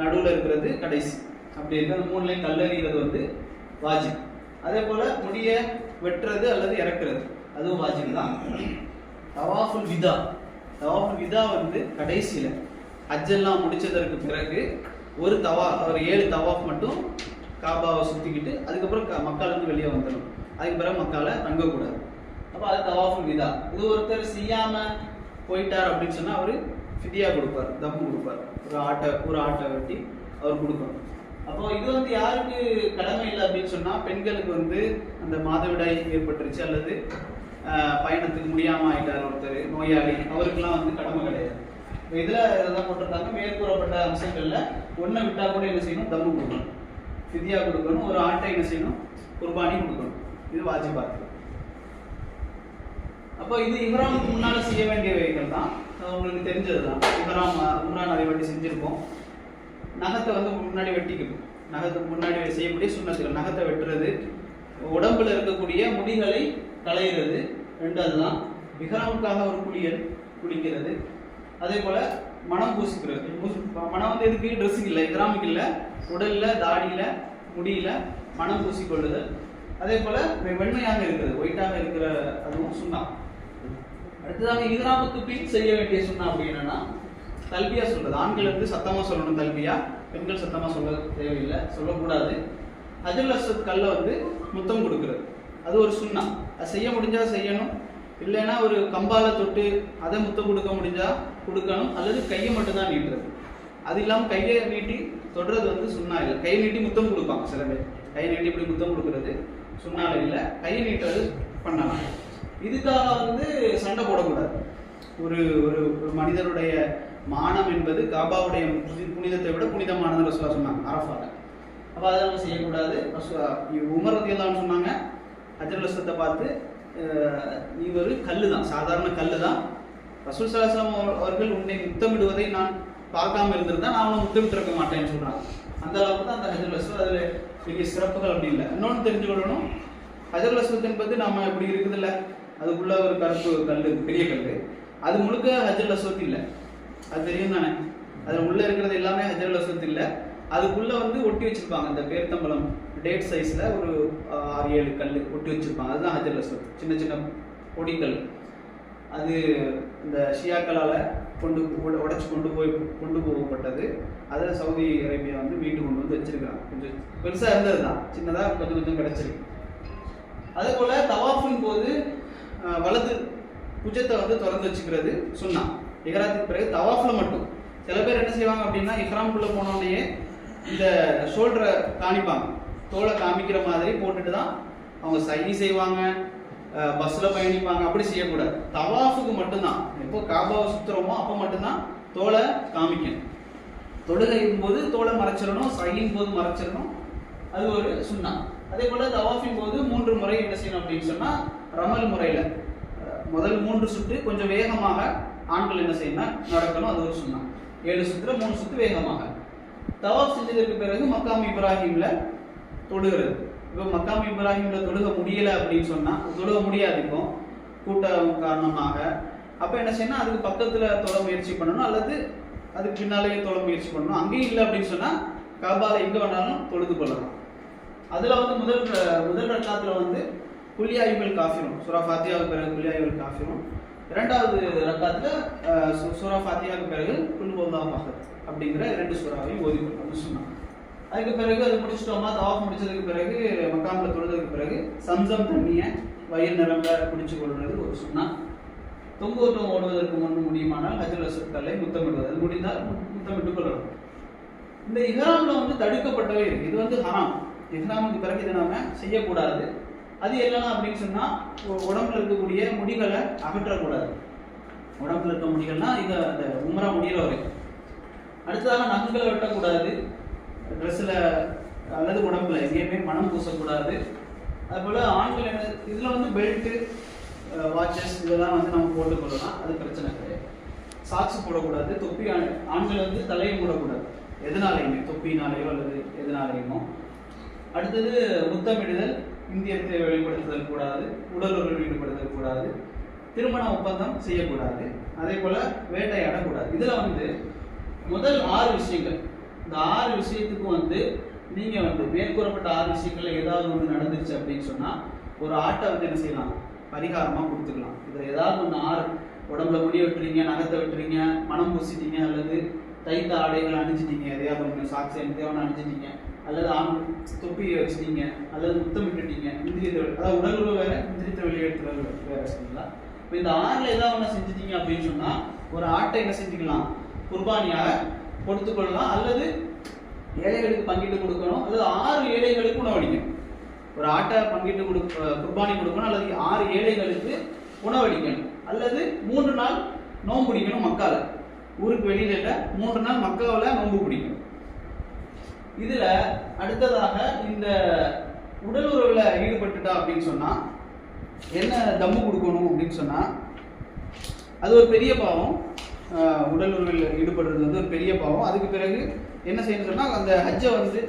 Speaker 1: நடுவில் இருக்கிறது கடைசி. அப்படி இருக்கு. அந்த 3லையும் கல்லெறிகிறது வந்து வாஜிப். அதே போல முடிய வெட்டுறது அல்லது இறக்குறது அதுவும் வாஜிப் தான். தவாஃபுல் விதா வந்து கடைசியில ஹஜ்ஜெல்லாம் முடிச்சதற்கு பிறகு ஒரு 7 தவாஃப் மட்டும் காபாவை சுற்றிக்கிட்டு அதுக்கப்புறம் மக்கள் வந்து வெளியே வந்துடும். அதுக்கு பிறகு மக்களை தங்கக்கூடாது. அப்போ அது தவாஃபுல் விதா. இது ஒருத்தர் செய்யாம போயிட்டார் அப்படின்னு சொன்னா அவரு ஃபிதியா கொடுப்பார், தம்மு கொடுப்பார். ஒரு ஆட்டை வெட்டி அவர் கொடுக்கணும். அப்போ இது வந்து யாருக்கு கடமை இல்லை அப்படின்னு சொன்னா, பெண்களுக்கு வந்து அந்த மாதவிடாய் ஏற்பட்டுருச்சு அல்லது பயணத்துக்கு முடியாம ஆயிட்டார் ஒருத்தர், நோயாளி, அவருக்கெல்லாம் வந்து கடமை கிடையாது. இதுல இதெல்லாம் போட்டிருக்காங்க. மேற்கூறப்பட்ட அம்சங்கள்ல ஒன்றை விட்டா கூட என்ன செய்யணும், தம்மு கொடுக்கணும், ஃபிதியா கொடுக்கணும், ஒரு ஆட்டை என்ன செய்யணும், குர்பானி கொடுக்கணும். இது வாஜிபாத். அப்போ இது இஹ்ராமுக்கு முன்னால செய்ய வேண்டியவைகள் தான், உங்களுக்கு தெரிஞ்சது தான். உம்ரா நிறைய வாட்டி செஞ்சிருப்போம். நகத்தை வந்து முன்னாடி வெட்டிக்கணும். நகத்துக்கு முன்னாடி செய்யக்கூடிய சுண்ணத்துகள், நகத்தை வெட்டுறது, உடம்புல இருக்கக்கூடிய முடிகளை களையிறது, ரெண்டாவது தான். இஹ்ராமுக்காக ஒரு குளிக்கிறது. அதே போல மனம் பூசிக்கிறது. மனம் வந்து எதுக்கு, ட்ரெஸ்ஸுக்கு இல்லை, இஹ்ராமுக்கு இல்லை, உடல்ல, தாடியில, முடியில மனம் பூசிக்கொள்ளுதல். அதே போல வெண்மையாக இருக்கிறது, ஒயிட்டாக இருக்கிற, அதுவும் சுண்ணா. அடுத்ததாக இஹ்ராமுக்கு பின் செய்ய வேண்டிய சுண்ணா அப்படின்னா தல்பியா சொல்றது. ஆண்கள் வந்து சத்தமா சொல்லணும் தல்பியா, பெண்கள் சத்தமா சொல்ல தேவையில்லை, சொல்லக்கூடாது. ஹஜ்ருல் அஸ்வத் கல்ல வந்து முத்தம் கொடுக்கிறது, அது ஒரு சுண்ணா. அது செய்ய முடிஞ்சா செய்யணும், இல்லைன்னா ஒரு கம்பால தொட்டு அதை முத்தம் கொடுக்க முடிஞ்சா கொடுக்கணும், அல்லது கையை மட்டும் தான் நீட்டுறது. அது இல்லாமல் கையை நீட்டி தொடுறது வந்து சுண்ணா இல்லை. கையை நீட்டி முத்தம் கொடுப்பாங்க சில பேர், கையை நீட்டி இப்படி முத்தம் கொடுக்கறது சுண்ணால இல்லை, கையை நீட்டுறது பண்ணலாம். இதுக்காக வந்து சண்டை போடக்கூடாது. ஒரு ஒரு மனிதனுடைய மானம் என்பது காபாவுடைய புனிதத்தை விட புனிதமானது ரசூலுல்லாஹ் சொன்னாங்க அரஃபால. அப்போ அதை நம்ம செய்யக்கூடாது. உமர் ரலியல்லாஹு சொன்னாங்க ஹஜ்ருல் அஸ்வத்தை பார்த்து, நீ ஒரு கல்லு தான், சாதாரண கல்லு தான். ரசூல் ஸல்லல்லாஹு அலைஹி வஸல்லம் அவர்கள் உன்னை முத்தமிடுவதை நான் பார்க்காம இருந்திருந்தா நான் அவனை முத்தமிட்டு இருக்க மாட்டேன்னு சொல்றாங்க. அந்த அளவுக்கு தான் அந்த ஹஜ்ருல் அஸ்வத், அதில் பெரிய சிறப்புகள் அப்படி இல்லை. இன்னொன்று தெரிஞ்சுக்கொள்ளணும், ஹஜ்ருல் அஸ்வத் என்பது நம்ம இப்படி இருக்குதுல்ல, அதுக்குள்ள ஒரு கருப்பு கல், பெரிய கல், அது முழுக்க ஹஜ்ருல் அஸ்வத் இல்லை. அது தெரியும் தானே, அதில் உள்ள இருக்கிறது எல்லாமே ஹஜ்ருல் அஸ்வத் இல்லை. அதுக்குள்ள வந்து ஒட்டி வச்சிருப்பாங்க, இந்த பேர்த்தம்பலம் டேட் சைஸ்ல ஒரு 6-7 கல் ஒட்டி வச்சிருப்பாங்க. அதுதான் ஹஜ்ருல் அஸ்வத், சின்ன சின்ன பொடிக்கல். அது இந்த ஷியாக்களால் உடைச்சு கொண்டு போகப்பட்டது. அதை சவுதி அரேபியா வந்து மீண்டு கொண்டு வந்து வச்சிருக்காங்க. கொஞ்சம் பெருசாக இருந்தது தான், சின்னதாக கொஞ்சம் கொஞ்சம் கிடச்சிருக்கு. அதே போல் தவாஃபின் போது வலது புஜத்தை வந்து திறந்து வச்சுக்கிறது சுன்னா. இஹ்ராத்துக்கு பிறகு தவாஃபில் மட்டும் சில பேர் என்ன செய்வாங்க அப்படின்னா, இஹ்ராம்குள்ளே போனோடனே இந்த ஷோல்டரை காமிப்பாங்க, தோலை காமிக்கிற மாதிரி போட்டுட்டு தான் அவங்க சைனி செய்வாங்க, பஸ்ஸில் பயணிப்பாங்க. அப்படி செய்யக்கூடாது. தவாஃபுக்கு மட்டும்தான், எப்போ காபாவை சுற்றுறோமோ அப்போ மட்டும்தான் தோலை காமிக்கணும். தொழுகையும் போது தோலை மறைச்சிடணும், சையின் போது மறைச்சிடணும். அது ஒரு சுன்னா. அதே போல் தவாஃபின் போது 3 முறை என்ன செய்யணும் அப்படின்னு சொன்னால், ரமல் முறையில் முதல் 3 சுற்று கொஞ்சம் வேகமாக ஆண்கள் என்ன செய்யணும், நடக்கணும். அது ஒரு சுன்னா. 7 சுற்று 3 சுற்று வேகமாக. தவாஃப் செஞ்சதற்கு பிறகு மக்காம் இப்ராஹிம்ல தொழுகிறது. இப்போ மக்காம் இப்ராஹிம்ல தொழுக முடியலை அப்படின்னு சொன்னால், தொழுக முடியாது இப்போ கூட்டம் காரணமாக. அப்போ என்ன செய்யணும், அதுக்கு பக்கத்தில் தொழ முயற்சி பண்ணணும், அல்லது அதுக்கு பின்னாலேயே தொழ முயற்சி பண்ணணும். அங்கேயும் இல்லை அப்படின்னு சொன்னால் காபால எங்கே வேணாலும் தொழுது கொள்ளலாம். அதில் வந்து முதல் ரக்காத்தில் வந்து குல்யா அய்யுல் காஃபிரூன், சூரா ஃபாத்திஹாவுக்கு பிறகு குல்யா அய்யுல் காஃபிரூன். 2வது ரக்காத்தில் சூரா ஃபாத்திஹாவுக்கு பிறகு குல் ஹுவல்லாஹு அஹத் அப்படிங்கிற 2 சூறாவையும் ஓதிக்கொள்ளணும்னு சொன்னாங்க. அதுக்கு பிறகு அது முடிச்சிட்டோமா, தவாஃப் முடிச்சதுக்கு பிறகு மக்காமில் தொழுதுக்கு பிறகு சம்சம் தண்ணியை வயிறு நிரம்ப குடிச்சு கொள்வது ஒரு சுன்னா. தொங்கோட்டம் ஓடுவதற்கு முன்பு முடியுமானால் ஹஜ்ருல் அஸ்வத் கல்லை முத்தமிடுவது, அது முடிந்தால் முத்தமிட்டு கொள்ளணும். இந்த இஹ்ராம்ல வந்து தடுக்கப்பட்டவே இருக்கு. இது வந்து ஹராம். இஹ்ராமுக்கு பிறகு இதை நாம செய்யக்கூடாது. அது என்னன்னா அப்படின்னு சொன்னா, உடம்புல இருக்கக்கூடிய முடிகளை அகற்றக்கூடாது. உடம்புல இருக்க முடிகள்னா இதை அந்த உம்ரா முடிகிற வரைக்கும். அடுத்ததாக நகங்களை வெட்டக்கூடாது, ட்ரெஸ்ஸில் அல்லது உடம்புல எங்கேயுமே மனம் பூசக்கூடாது. அதுபோல் ஆண்கள் என்ன, இதில் வந்து பெல்ட்டு, வாட்சஸ் இதெல்லாம் வந்து நம்ம போட்டுக்கொள்ளலாம், அது பிரச்சனை கிடையாது. சாக்ஸ் போடக்கூடாது. தொப்பி ஆண்கள் வந்து தலையை மூடக்கூடாது, எதனாலையுமே, தொப்பினாலேயோ அல்லது எதனாலேயுமோ. அடுத்தது முத்தமிடுதல், இந்தியத்தை வெளிப்படுத்துதல் கூடாது, உடல் உறவு ஈடுபடுத்தல் கூடாது, திருமண ஒப்பந்தம் செய்யக்கூடாது, அதே போல் வேட்டையாடக்கூடாது. இதில் வந்து முதல் 6 விஷயங்கள், இந்த 6 விஷயத்துக்கு வந்து நீங்கள் வந்து மேற்கூறப்பட்ட 6 விஷயங்கள்ல ஏதாவது ஒன்று நடந்துச்சு அப்படின்னு சொன்னால் ஒரு ஆட்டை வந்து என்ன செய்யலாம், பரிகாரமாக கொடுத்துக்கலாம். இதில் ஏதாவது ஒன்று 6, உடம்புல முடி வெட்டுறீங்க, நகத்தை வெட்டுறீங்க, மனம் பூசிட்டீங்க, அல்லது தைத்த ஆடைகள் அணிஞ்சிட்டீங்க, எதையாவது ஒன்று சாக்ஸ் எதையாவது அணிஞ்சிட்டீங்க, அல்லது தொப்பியை வச்சுட்டீங்க, அல்லது முத்தமிட்டுட்டீங்க, இந்திரியத்தை, அதாவது உடல் உறவு வேற, இந்திரியத்தை வெளியேற்றுறது வேற சரிங்களா. இப்போ இந்த 6ல் ஏதாவது ஒன்று செஞ்சிட்டீங்க அப்படின்னு சொன்னால் ஒரு ஆட்டை என்ன செஞ்சுக்கலாம், குர்பானியாக கொடுத்துக்கொள்ளலாம், அல்லது ஏழைகளுக்கு பங்கிட்டு கொடுக்கணும், அல்லது 6 ஏழைகளுக்கு உணவளிக்கணும். ஒரு ஆட்டை பங்கிட்டு குர்பானி கொடுக்கணும், அல்லது 6 ஏழைகளுக்கு உணவளிக்கணும், அல்லது 3 நாள் நோன்பு பிடிக்கணும். மக்கால, ஊருக்கு வெளியில இல்லை, 3 நாள் மக்காவில் நோன்பு பிடிக்கணும். இதுல அடுத்ததாக இந்த உடல் உறவுல ஈடுபட்டுட்டா அப்படின்னு சொன்னா என்ன தம்மு கொடுக்கணும் அப்படின்னு சொன்னா, அது ஒரு பெரிய பாவம். உடல் உறவில் ஈடுபடுறது வந்து ஒரு பெரிய பாவம். அதுக்கு பிறகு என்ன செய்யணும்னு சொன்னால், அந்த ஹஜ்ஜை வந்து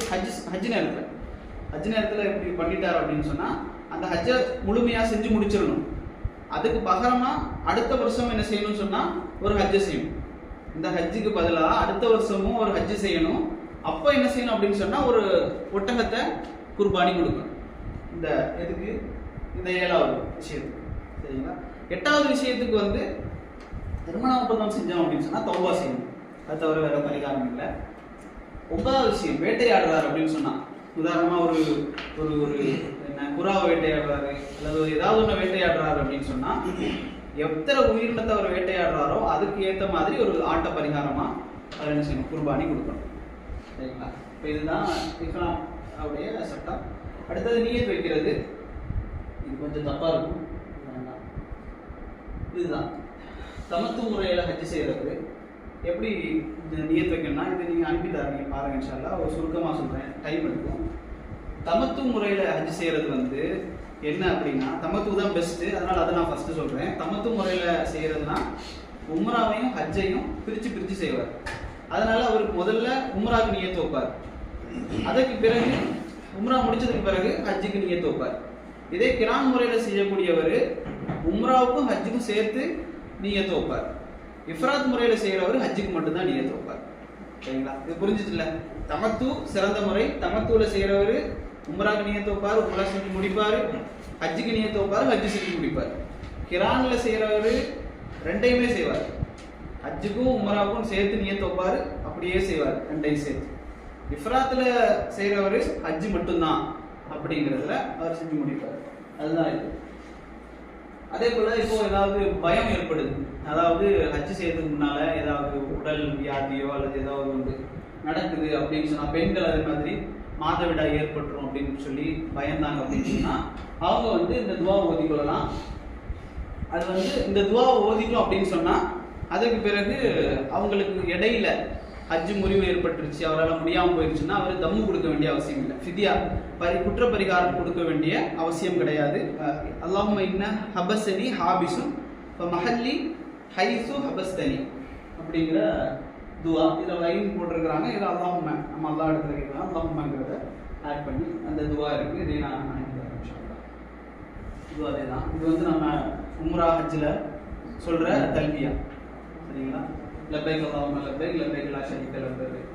Speaker 1: ஹஜ் நேரத்தில் எப்படி பண்ணிட்டார் அப்படின்னு சொன்னால், அந்த ஹஜ்ஜை முழுமையாக செஞ்சு முடிச்சிடணும். அதுக்கு பகரமாக அடுத்த வருஷம் என்ன செய்யணும்னு சொன்னால் ஒரு ஹஜ்ஜை செய்யணும். இந்த ஹஜ்ஜுக்கு பதிலாக அடுத்த வருஷமும் ஒரு ஹஜ்ஜு செய்யணும். அப்போ என்ன செய்யணும் அப்படின்னு சொன்னால் ஒரு ஒட்டகத்தை குர்பானி கொடுக்கணும். இந்த எதுக்கு, இந்த 7வது விஷயத்துக்கு சரிங்களா. 8வது விஷயத்துக்கு வந்து திருமண ஒப்பந்தம் செஞ்சோம் அப்படின்னு சொன்னால் தௌபா செய்யணும். அது தவிர வேற பரிகாரம் இல்லை. 9வது விஷயம் வேட்டையாடுறாரு அப்படின்னு சொன்னால், உதாரணமாக ஒரு ஒரு ஒரு என்ன புறாவை வேட்டையாடுறாரு அல்லது ஏதாவது ஒன்று வேட்டையாடுறாரு அப்படின்னு சொன்னால், எத்தனை உயிரினத்தை அவர் வேட்டையாடுறாரோ அதுக்கு ஏற்ற மாதிரி ஒரு ஆட்ட பரிகாரமாக அவர் என்ன செய்யணும், குர்பானி கொடுக்கணும் சரிங்களா. இப்போ இதுதான் இஸ்லாம் அவருடைய சட்டம். அடுத்தது நியத் வைக்கிறது. இது கொஞ்சம் தப்பாக இருக்கும், இதுதான் தமத்து முறையில் ஹஜ் செய்கிறது. எப்படி நியத் வைக்கணும்னா, இது நீங்கள் அனுப்பிட்டாரு, நீங்கள் பாருங்க இன்ஷா அல்லாஹ். ஒரு சுருக்கமாக சொல்கிறேன், டைம் எடுக்கும். தமத்து முறையில் ஹஜ் செய்கிறது வந்து என்ன அப்படின்னா, தமத்து தான் பெஸ்ட்டு, அதனால் அதை நான் ஃபஸ்ட்டு சொல்கிறேன். தமத்து முறையில் செய்கிறதுனா உம்ராவையும் ஹஜ்ஜையும் பிரித்து செய்வார். அதனால் அவருக்கு முதல்ல உம்ராவுக்கு நியத்து வைப்பார். அதற்கு பிறகு உம்ரா முடிச்சதுக்கு பிறகு ஹஜ்ஜுக்கு நியத்து வைப்பார். இதே கிரான் முறையில் செய்யக்கூடியவர் உம்ராவுக்கும் ஹஜ்ஜுக்கும் சேர்த்து நியத்து வைப்பார். இஃப்ராத் முறையில் செய்கிறவர் ஹஜ்ஜுக்கு மட்டும்தான் நியத்து வைப்பார். சரிங்களா? இது புரிஞ்சிச்சுல்ல? தமத்து சிறந்த முறை. தமத்துவில் செய்கிறவர் உம்ராவுக்கு நியத்து வைப்பார், உம்ரா செஞ்சு முடிப்பார், ஹஜ்ஜுக்கு நியத்து வைப்பார், ஹஜ்ஜு செஞ்சு முடிப்பார். கிரானில் செய்கிறவர் ரெண்டையுமே செய்வார். ஹஜ்ஜுக்கும் உம்ராவுக்கும் சேர்த்து நியத்து வைப்பார், அப்படியே செய்வார், ரெண்டையும் சேர்த்து. இஃப்ராத்தில் செய்கிறவர் ஹஜ்ஜு மட்டும்தான் அப்படிங்கிறதுல அவர் செஞ்சு முடிப்பார். அதுதான் இது. அதே போல் இப்போ ஏதாவது பயம் ஏற்படுது, அதாவது ஹஜ்ஜு செய்யறதுக்கு முன்னால ஏதாவது உடல் வியாதியோ அல்லது ஏதாவது வந்து நடக்குது அப்படின்னு சொன்னால், பெண்கள் அதே மாதிரி மாதவிடாய் ஏற்பட்டுரும் அப்படின்னு சொல்லி பயந்தாங்க அப்படின்னு சொன்னால், அவங்க வந்து இந்த துவாவை ஓதிக்கொள்ளலாம். அது வந்து இந்த துவாவை ஓதிக்கும் அப்படின்னு சொன்னால், அதுக்கு பிறகு அவங்களுக்கு இடையில ஹஜ்ஜு முறிவு ஏற்பட்டுருச்சு, அவரால் முடியாமல் போயிடுச்சுன்னா அவர் தம்மு கொடுக்க வேண்டிய அவசியம் இல்லை. ஃபிதியா குற்றப்பரிகாரம் கொடுக்க வேண்டிய அவசியம் கிடையாது. அல்லாஹும்ம இன்ன ஹபஸ்தனி ஹாபிசும் மஹல்லி ஹைசு ஹபஸ்தனி அப்படிங்கிற துவா இதில் லைன் போட்டிருக்கிறாங்க. இதில் அல்லாஹும்ம நம்ம அல்லா இடத்துல கேட்கலாம், அல்லாஹும்மங்கிறத ஆட் பண்ணி அந்த துவா இருக்குது. இதே நான் இது அதே தான். இது வந்து நம்ம உம்ரா ஹஜ்ஜில் சொல்கிற தல்பியா. சரிங்களா? லப்பைக் அல்லாஹும்ம லப்பைக் லப்பைக் லா ஷரீக லக் லப்பைக்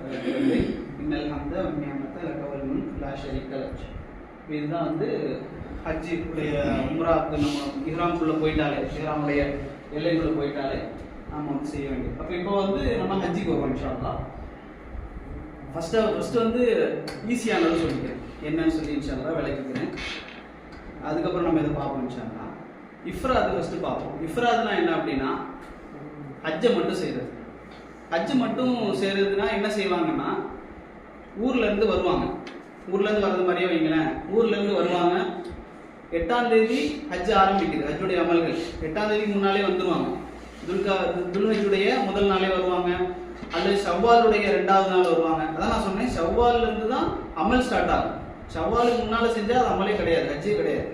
Speaker 1: இன்னல் ஹம்த வன் நிஅமத லக வல் முல்க் லா ஷரீக லக். இதுதான் வந்து ஹஜ்ஜுடைய உம்ராவுக்கு நம்ம இஹ்ராம்குள்ளே போயிட்டாலே, இஹ்ராமுடைய எல்லைக்குள்ளே போயிட்டாலே நம்ம வந்து செய்ய வேண்டியது. அப்போ இப்போ வந்து நம்ம ஹஜ்ஜுக்கு வருவோம் இன்ஷா அல்லாஹ். ஃபஸ்ட்டு வந்து ஈஸியானதை சொல்லிக்கிறேன், என்னன்னு சொல்லி இன்ஷா அல்லாஹ் விளக்கிக்கிறேன். அதுக்கப்புறம் நம்ம இதை பார்ப்போம் இன்ஷா அல்லாஹ். இஃப்ராது ஃபஸ்ட்டு பார்ப்போம். இஃப்ராதுனா என்ன அப்படின்னா, ஹஜ்ஜை மட்டும் செய்கிறது. ஹஜ்ஜு மட்டும் செய்கிறதுனா என்ன செய்வாங்கன்னா, ஊர்லேருந்து வருவாங்க. ஊர்லேருந்து வர்றது மாதிரியே வைங்களேன். ஊர்லேருந்து வருவாங்க. 8ஆம் தேதி ஹஜ்ஜு ஆரம்பிக்குது, ஹஜ்ஜுடைய அமல்கள் 8ஆம் தேதி முன்னாலே வந்துடுவாங்க. துல்ஹஜ்ஜுடைய முதல் நாளே வருவாங்க, அல்லது ஷவ்வாலுடைய 2வது நாள் வருவாங்க. அதான் நான் சொன்னேன், ஷவ்வாலிருந்து தான் அமல் ஸ்டார்ட் ஆகும். ஷவ்வாலுக்கு முன்னால் செஞ்சால் அது அமலே கிடையாது, ஹஜ்ஜே கிடையாது.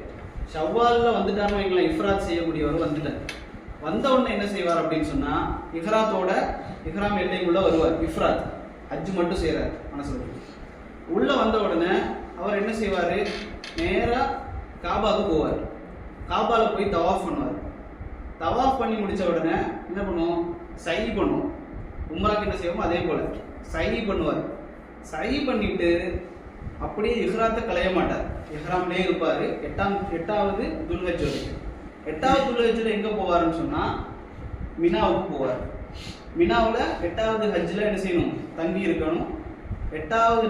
Speaker 1: ஷவ்வாலில் வந்துட்டாருன்னு வைங்களேன், இஃப்ராத் செய்யக்கூடியவர் வந்துட்டார். வந்த உடனே என்ன செய்வார் அப்படின்னு சொன்னால், இஹ்ராத்தோட இஹ்ராம் எல்லைக்குள்ளே வருவார். இஃப்ராத் ஹஜ்ஜு மட்டும் செய்கிறார் மனசு. உள்ளே வந்த உடனே அவர் என்ன செய்வார், நேராக காபாவுக்கு போவார். காபாவில் போய் தவாஃப் பண்ணுவார். தவாஃப் பண்ணி முடித்த உடனே என்ன பண்ணுவோம், சை பண்ணுவோம். உம்ராக்கு என்ன செய்வோமோ அதே போல் சை பண்ணுவார். சை பண்ணிவிட்டு அப்படியே இஹ்ராத்தை களைய மாட்டார், இஹ்ராம்லேயே இருப்பார். 8வது துல்ஹஜ் வரைக்கும். 8வது துல்ஹஜ்ஜில் எங்கே போவார்னு சொன்னால், மினாவுக்கு போவார். மினாவில் 8வது ஹஜ்ஜில் என்ன செய்யணும், தங்கி இருக்கணும். 8வது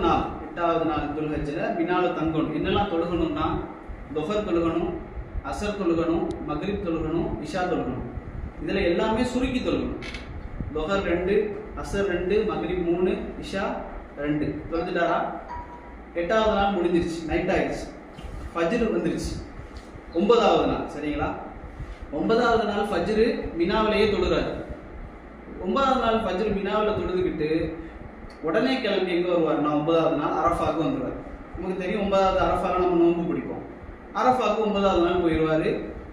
Speaker 1: நாள் துல்ஹஜ்ஜில் மினாவில் தங்கணும். என்னெல்லாம் தொழுகணும்னா, தொஃபர் தொழுகணும், அசர் தொழுகணும், மக்ரிப் தொழுகணும், இஷா தொழுகணும். இதில் எல்லாமே சுருக்கி தொழுகணும். தொஃபர் 2, அசர் 2, மக்ரிப் 3, இஷா 2 தொழுதுட்டாரா? 8வது நாள் முடிஞ்சிருச்சு, நைட் ஆயிடுச்சு, ஃபஜ்ர் வந்துருச்சு. 9வது நாள், சரிங்களா? 9வது நாள் ஃபஜ்ரு மினாவிலேயே தொழுறாரு. 9வது நாள் ஃபஜ்ரு மினாவில் தொழுதுகிட்டு உடனே கிளம்பி எங்கே வருவார்னா, 9வது நாள் அரஃபாவுக்கு வந்துடுவார். நமக்கு தெரியும், 9வது அரஃபாவில் நம்ம நோன்பு பிடிப்போம். அரஃபாவுக்கு 9வது நாள் போயிடுவார்.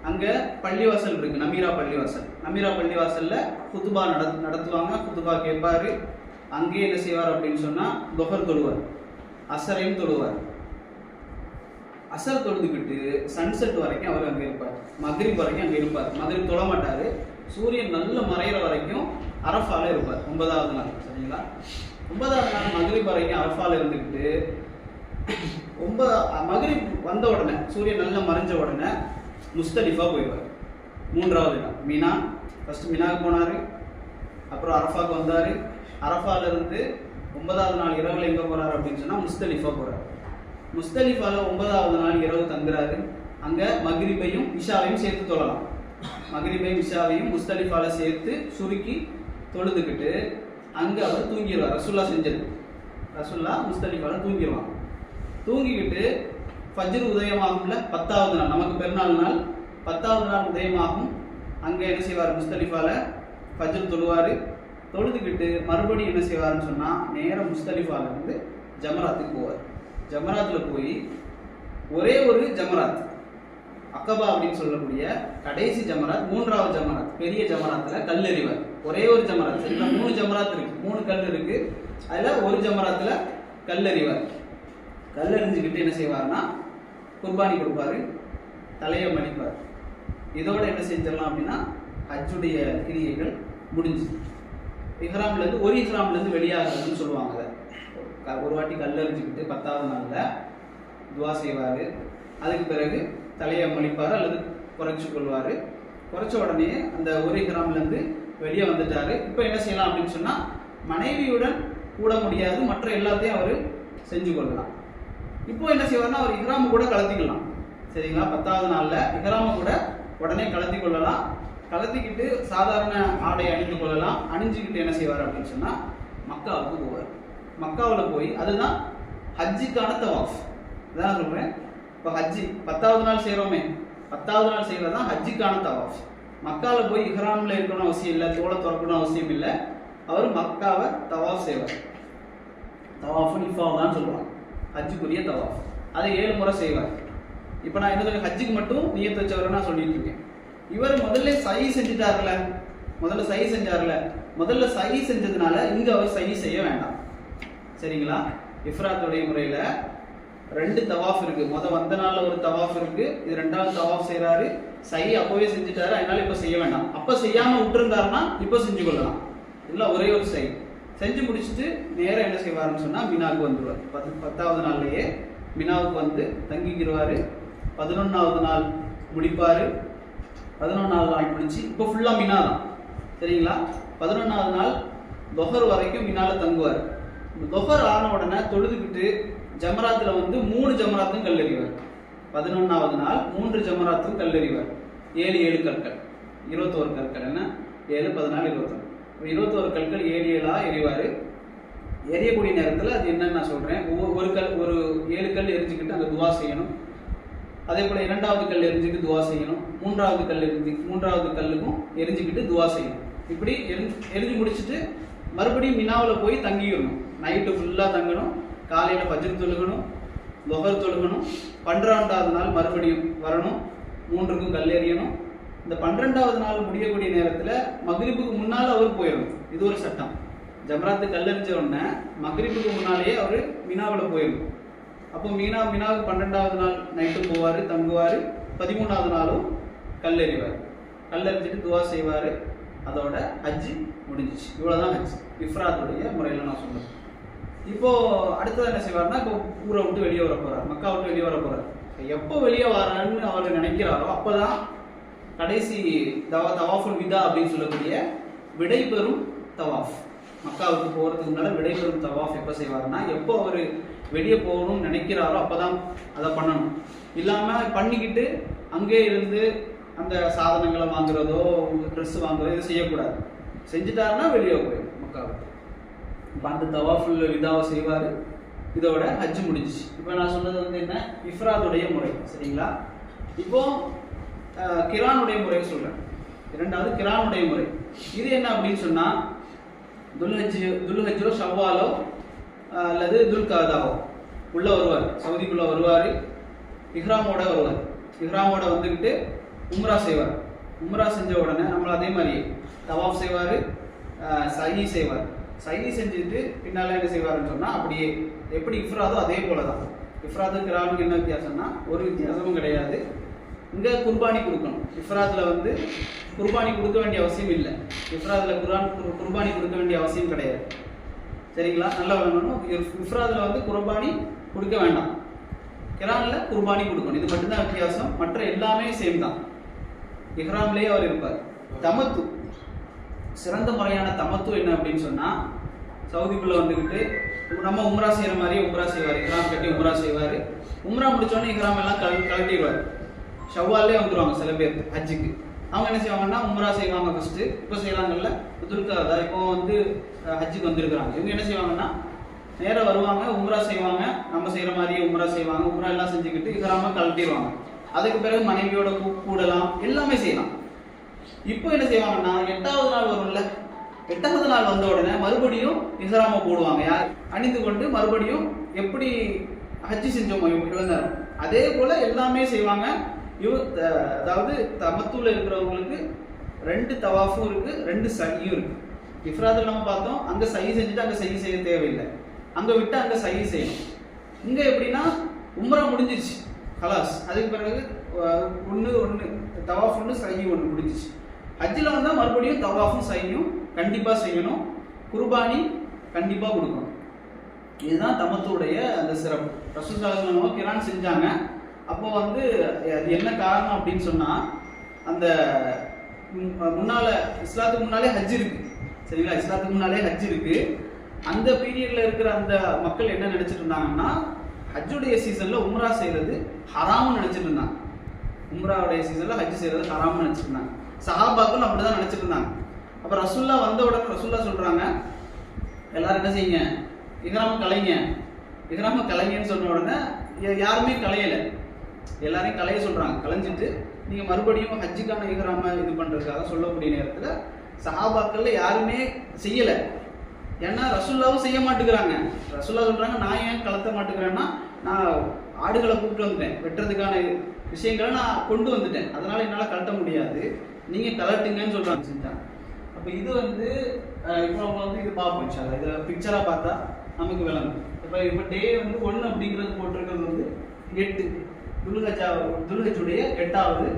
Speaker 1: அங்கே பள்ளிவாசல் இருக்குது, நமீரா பள்ளிவாசல். நமீரா பள்ளிவாசலில் குத்துபா நடத்துவாங்க. குத்துபா கேட்பார். அங்கேயே என்ன செய்வார் அப்படின்னு சொன்னால், தொஃபர் தொழுவார், அசரையும் தொழுவார். அசர் தொழுதுக்கிட்டு சன்செட் வரைக்கும் அவர் அங்கே இருப்பார். மக்ரிப் வரைக்கும் அங்கே இருப்பார். மக்ரிப் தொழ மாட்டார். சூரியன் நல்ல மறைகிற வரைக்கும் அரஃபாவில் இருப்பார் 9வது நாள். சரிங்களா? 9வது நாள் மக்ரிப் வரைக்கும் அரஃபாவில் இருந்துக்கிட்டு மக்ரிப் வந்த உடனே, சூரியன் நல்லா மறைஞ்ச உடனே முஸ்தலிஃபா போயிடுவார். 3வது நாள் மினா. ஃபஸ்ட்டு மினாவுக்கு போனார், அப்புறம் அரஃபாவுக்கு வந்தார். அரஃபாவிலிருந்து 9வது நாள் இரவில் எங்கே போகிறார் அப்படின்னு சொன்னால், முஸ்தலிஃபா போகிறார். முஸ்தலிஃபாவில் 9வது நாள் இரவு தங்குறாரு. அங்கே மக்ரிபையும் இஷாவையும் சேர்த்து தொழலாம். மக்ரிபையும் இஷாவையும் முஸ்தலிஃபாவில் சேர்த்து சுருக்கி தொழுதுக்கிட்டு அங்கே அவர் தூங்கிடுவார். ரசூல்லா செஞ்சது. ரசூல்லா முஸ்தலிஃபாவில் தூங்கிடுவாங்க. தூங்கிக்கிட்டு ஃபஜ்ர் உதயமாகும்ல, 10வது நாள், நமக்கு பெருநாள் நாள், 10வது நாள் உதயமாகும். அங்கே என்ன செய்வார், முஸ்தலிஃபாவில் ஃபஜ்ர் தொழுவார். தொழுதுகிட்டு மறுபடியும் என்ன செய்வாருன்னு சொன்னா நேரம் முஸ்தலிஃபால இருந்து ஜமராத்துக்கு போவார். ஜமராத்துல போய் ஒரே ஒரு ஜமராத் அக்கபா அப்படின்னு சொல்லக்கூடிய கடைசி ஜமராத், மூன்றாவது ஜமராத், பெரிய ஜமராத்துல கல்லெறிவார். ஒரே ஒரு ஜமராத், சரிங்களா? 3 ஜமராத் இருக்கு, 3 கல் இருக்கு. அதுல ஒரு ஜமராத்துல கல்லெறிவார். கல்லெறிஞ்சுக்கிட்டு என்ன செய்வார்னா குர்பானி கொடுப்பாரு, தலையை மடிப்பார். இதோட என்ன செஞ்சிடலாம் அப்படின்னா ஹஜ்ஜுடைய கிரியைகள் முடிஞ்சு. இஹ்ராம்ல இருந்து ஒரு இஹ்ராம்ல இருந்து வெளியாகிறதுன்னு சொல்லுவாங்க. ஒரு வாட்டி கல்லெறிஞ்சுக்கிட்டு 10வது நாள்ல துவா செய்வாரு. அதுக்கு பிறகு தலையை மலிப்பார் அல்லது குறைச்சு கொள்வார். குறைச்ச உடனே அந்த ஒரு இஹ்ராம்ல இருந்து வெளியே வந்துட்டாரு. இப்போ என்ன செய்யலாம் அப்படின்னு சொன்னா மனைவியுடன் கூட முடியாது, மற்ற எல்லாத்தையும் அவர் செஞ்சு கொள்ளலாம். இப்போ என்ன செய்வார்னா அவர் இஹ்ராம கூட கலத்திக்கலாம், சரிங்களா? 10வது நாள்ல இஹ்ராம கூட உடனே கலத்தி கொள்ளலாம். கலத்திக்கிட்டு சாதாரண ஆடை அணிந்து கொள்ளலாம். அணிஞ்சுக்கிட்டு என்ன செய்வார் அப்படின்னு சொன்னா மக்காவுக்கு போவார். மக்காவில் போய் அதுதான் ஹஜ்ஜிக்கான தவாஃப். இதான் சொல்றேன். இப்போ ஹஜ்ஜி 10வது நாள் செய்கிறோமே, 10வது நாள் செய்கிறது தான் ஹஜ்ஜிக்கான தவாஃப். மக்காவில் போய் இஹ்ராமில் இருக்கணும் அவசியம் இல்லை, தோலை திறக்கணும் அவசியம் இல்லை. அவர் மக்காவை தவாஃப் செய்வார். தவாஃபு இஃபாவ் தான் சொல்லுவாங்க, ஹஜ்ஜுக்குரிய தவாஃப். அதை 7 முறை செய்வார். இப்போ நான் என்ன ஹஜ்ஜுக்கு மட்டும் நியத்து வச்சவரை நான் சொல்லிட்டு இருக்கேன். இவர் முதல்ல சை செஞ்சுட்டார்ல, முதல்ல சை செஞ்சார்ல, முதல்ல சை செஞ்சதுனால இங்கே அவர் சை செய்ய வேண்டாம், சரிங்களா? இஃப்ராத்துடைய முறையில் 2 தவாஃப் இருக்கு. வந்த நாள்ல ஒரு தவாஃப் இருக்கு, இது 2வது தவாஃப் செய்யறாரு. சை அப்பவே செஞ்சுட்டாரு, அதனால இப்ப செய்ய வேண்டாம். அப்ப செய்யாம விட்டுருந்தாருன்னா இப்ப செஞ்சு கொள்ளலாம். இல்ல ஒரே ஒரு சை செஞ்சு முடிச்சுட்டு நேரம் என்ன செய்வாருன்னு சொன்னா மினாவுக்கு வந்துடுவார். 10வது நாள்லயே மினாவுக்கு வந்து தங்கிக்கிடுவாரு. 11வது நாள் முடிப்பாரு. 11வது நாள் முடிச்சு இப்போ ஃபுல்லா மினா தான், சரிங்களா? 11வது நாள் தொஹர் வரைக்கும் மினால தங்குவார். தொஹர் ஆன உடனே தொழுதுகிட்டு ஜமராத்துல வந்து 3 ஜமராத்தும் கல்லெறிவார். 11வது நாள் 3 ஜமராத்தும் கல்லெறிவார். 7 கற்கள், 21 கற்கள். என்ன 7 14 21 21 கற்கள் 7 எறிவாரு. எரியக்கூடிய நேரத்தில் அது என்னன்னு நான் சொல்றேன். ஒரு 7 கல் எரிஞ்சுக்கிட்டு அங்கே துவா செய்யணும். அதே போல 2வது கல் எரிஞ்சுக்கிட்டு துவா செய்யணும். 3வது கல்லுக்கும் எரிஞ்சுக்கிட்டு துவா செய்யணும். இப்படி எரிஞ்சு முடிச்சுட்டு மறுபடியும் மினாவில் போய் தங்கிடணும். நைட்டு ஃபுல்லாக தங்கணும். காலையில் ஃபஜ்ர் தொழுகணும், லொஹர் தொழுகணும். 12வது நாள் மறுபடியும் வரணும், 3க்கும் கல் எறியணும். இந்த 12வது நாள் முடியக்கூடிய நேரத்தில் மக்ரிபுக்கு முன்னால் அவர் போயிடணும். இது ஒரு சட்டம். ஜமராத்து கல்லெறிஞ்ச உடனே மக்ரிபுக்கு முன்னாலேயே அவர் மினாவில் போயிடணும். அப்போ மினாவுக்கு 12வது நாள் நைட்டு போவார், தங்குவார். 13வது நாளும் கல்லெறிவார். கல்லெறிஞ்சிட்டு துவா செய்வார். அதோட ஹஜ்ஜி முடிஞ்சிச்சு. இவ்வளோதான் ஹஜ் இஃப்ராத்துடைய முறையில் நான் சொல்லுவேன். இப்போ அடுத்தது என்ன செய்வார்னா, இப்போ ஊரை விட்டு வெளியே வர போறார், மக்கா விட்டு வெளியே வர போறார். எப்போ வெளியே வரான்னு அவர் நினைக்கிறாரோ அப்போதான் கடைசி தவாஃபுல் விதா அப்படின்னு சொல்லக்கூடிய விடைபெறும் தவாஃப். மக்காவுக்கு போகிறதுக்கு முன்னாடி விடைபெறும் தவாஃப் எப்போ செய்வார்னா, எப்போ அவர் வெளியே போகணும்னு நினைக்கிறாரோ அப்போதான் அதை பண்ணணும். இல்லாமல் பண்ணிக்கிட்டு அங்கே இருந்து அந்த சாதனங்களை வாங்குறதோ ட்ரெஸ் வாங்குறதோ இது செய்யக்கூடாது. செஞ்சுட்டாருன்னா வெளியே போயிடும் மக்காவுக்கு. இப்போ அந்த தவாஃபுல் விதாவை செய்வார். இதோட ஹஜ் முடிஞ்சிச்சு. இப்போ நான் சொன்னது வந்து என்ன, இஃப்ராதுடைய முறை, சரிங்களா? இப்போ கிரானுடைய முறையை சொல்கிறேன். 2வது கிரானுடைய முறை. இது என்ன அப்படின்னு சொன்னால், துல்ஹஜ்ஜோ ஷவ்வாலோ அல்லது துல்காதாவோ உள்ள வருவார், சவுதிக்குள்ளே வருவார். இஹ்ராமோட வருவார். இஹ்ராமோட வந்துக்கிட்டு உம்ரா செய்வார். உம்ரா செஞ்ச உடனே நம்மள அதே மாதிரி தவாஃப் செய்வார், சஹி செய்வார். சஹி செஞ்சுட்டு பின்னால் என்ன செய்வாருன்னு சொன்னால், அப்படியே எப்படி இஃப்ராதோ அதே போல தான். இஃப்ராது கிரானுக்கு என்ன வித்தியாசம்னா, ஒரு வித்தியாசமும் கிடையாது. இங்கே குர்பானி கொடுக்கணும். இஃப்ராத்தில் வந்து குர்பானி கொடுக்க வேண்டிய அவசியம் இல்லை. இஃப்ராத்தில் குர்பானி கொடுக்க வேண்டிய அவசியம் கிடையாது, சரிங்களா? நல்லா வேணும். இஃப்ராத்தில் வந்து குர்பானி கொடுக்க வேண்டாம், கிரானில் குர்பானி கொடுக்கணும். இது மட்டும்தான் வித்தியாசம். மற்ற எல்லாமே சேம் தான். இஹ்ராம்லேயே அவர் இருப்பார். தமத்து, சிறந்த முறையான தமத்து என்ன அப்படின்னு சொன்னால், சவுதிக்குள்ளே வந்துக்கிட்டு நம்ம உம்ரா செய்கிற மாதிரியே உம்ரா செய்வார். இஹ்ராம் கட்டி உம்ரா செய்வார். உம்ரா முடித்தோடனே இஹ்ராம் எல்லாம் கழட்டிடுவார். ஷவ்வாலே வந்துடுவாங்க சில பேர் ஹஜ்ஜுக்கு. அவங்க என்ன செய்வாங்கன்னா உம்ரா செய்வாங்க ஃபஸ்ட்டு. இப்போ செய்கிறாங்கல்ல துல்காதா, இப்போ வந்து ஹஜ்ஜுக்கு வந்துருக்குறாங்க. இவங்க என்ன செய்வாங்கன்னா நேராக வருவாங்க, உம்ரா செய்வாங்க. நம்ம செய்கிற மாதிரியே உம்ரா செய்வாங்க. உம்ரா எல்லாம் செஞ்சுக்கிட்டு இஹ்ராம கழட்டிடுவாங்க. அதுக்கு பிறகு மனைவியோட கூடலாம், எல்லாமே செய்யலாம். இப்போ என்ன செய்வாங்கன்னா 8வது நாள் வரும்ல, 8வது நாள் வந்த உடனே மறுபடியும் இஹ்ராம போடுவாங்க. யார் அணிந்து கொண்டு மறுபடியும் எப்படி ஹஜ்ஜி செஞ்சோமோ இழந்தார் அதே போல எல்லாமே செய்வாங்க. அதாவது தமத்துல இருக்கிறவங்களுக்கு 2 தவாஃபும் இருக்கு, 2 சையும் இருக்கு. இஃப்ராதில் நம்ம பார்த்தோம், அங்க சை செஞ்சுட்டு அங்க சை செய்ய தேவையில்லை, அங்க விட்டு அங்க சை செய்யணும். இங்க எப்படின்னா உம்ரா முடிஞ்சிருச்சு கலாஸ், அதுக்கு பிறகு ஒன்று தவாஃப் 1 சை 1 முடிஞ்சிச்சு. ஹஜ்ஜில் வந்தால் மறுபடியும் தவாஃபும் சையும் கண்டிப்பாக செய்யணும், குர்பானி கண்டிப்பாக கொடுக்கணும். இதுதான் தமத்துடைய அந்த சிறப்பு. ரசூல் ஸல்லல்லாஹு அலைஹி வஸல்லம் கிரான் செஞ்சாங்க. அப்போ வந்து அது என்ன காரணம் அப்படின்னு சொன்னால், அந்த முன்னால் இஸ்லாத்துக்கு முன்னாலே ஹஜ் இருக்கு சரிங்களா, இஸ்லாத்துக்கு முன்னாலே ஹஜ் இருக்கு. அந்த பீரியட்ல இருக்கிற அந்த மக்கள் என்ன நினைச்சிட்டு இருந்தாங்கன்னா, ஹஜ்ஜுடைய சீசன்ல உம்ரா செய்யறது ஹராம்னு நினைச்சிட்டு இருந்தாங்க. உம்ராவுடைய சீசன்ல ஹஜ் செய்யறது ஹராம்னு நினைச்சிட்டு இருந்தாங்க. சஹாபாக்கள் அப்படிதான் நினைச்சிட்டு இருந்தாங்க. அப்ப ரசூல்லா வந்த உடனே ரசூல்லா சொல்றாங்க, எல்லாரும் என்ன செய்யுங்க, இஹ்ராம கலைங்க, இஹ்ராம கலைங்கன்னு சொன்ன உடனே யாருமே கலையல, எல்லாரையும் கலைய சொல்றாங்க. கலைஞ்சிட்டு நீங்க மறுபடியும் ஹஜ்ஜுக்கான இஹ்ராம இது பண்றதுக்காக சொல்லக்கூடிய நேரத்துல சஹாபாக்கள்ல யாருமே செய்யல. ஏன்னா ரசூல்லாவும் செய்ய மாட்டேங்கிறாங்க. ரசூல்லா சொல்றாங்க, நான் ஏன் கலத்த மாட்டேங்கிறேன்னா, நான் ஆடுகளை கூப்பிட்டு வந்துட்டேன், வெட்டுறதுக்கான விஷயங்களை நான் கொண்டு வந்துட்டேன், அதனால என்னால் கலட்ட முடியாது, நீங்க கலட்டுங்கன்னு சொல்றாங்க, செஞ்சாங்க. அப்போ இது வந்து இப்போ நம்ம வந்து இது பார்ப்போம் சார், இதை பிக்சரா பார்த்தா நமக்கு விளங்கும். இப்போ டே வந்து 1 அப்படிங்கிறது போட்டிருக்கிறது வந்து 8 துல்ஹஜ்ஜுடைய 8வது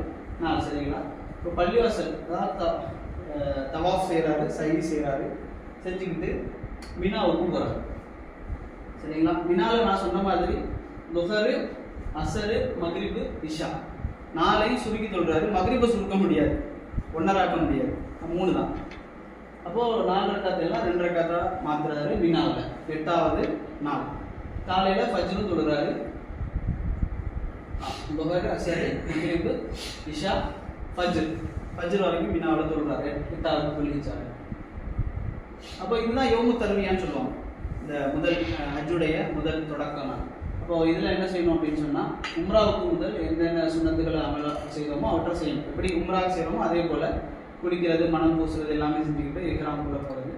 Speaker 1: நாள் சரிங்களா. இப்போ பள்ளிவாசல் அதாவது தவாஃப் செய்கிறாரு, சை செய்கிறாரு, செஞ்சுக்கிட்டு மினாவுக்கு போகிறாரு சரிங்களா. மினாவில் நான் சொன்ன மாதிரி லுஹரு, அசரு, மக்ரிபு, இஷா 4ஐயும் சுருக்கி சொல்றாரு. மக்ரிபை சுருக்க முடியாது, 1.5 ஆக்க முடியாது, 3 தான். அப்போது 4 ரக்காத்து எல்லாம் 2 ரக்காத்தா மாத்துறாரு மினாவில். 8வது நாள் காலையில் ஃபஜ்ரும் தொழுறாரு. லுஹர், அசரு, மக்ரிபு, இஷா, ஃபஜ்ர் வரைக்கும் மினாவில் தொழுறாரு 8வது துல்ஹிஜ்ஜால. அப்போ இதுதான் யௌமு தர்வியான்னு சொல்லுவாங்க, இந்த முதல் ஹஜ்ஜுடைய முதல் தொடக்கம் நாள். அப்போ இதில் என்ன செய்யணும் அப்படின்னு சொன்னால், உம்ராவுக்கு முதல் என்னென்ன சுன்னத்துக்களை அமலா செய்தோமோ அவற்றை செய்யணும். எப்படி உம்ராவுக்கு செய்கிறோமோ அதே போல் குளிக்கிறது, மனம் பூசுறது எல்லாமே செஞ்சுக்கிட்டு இஹ்ராமுக்குள்ள போகிறது.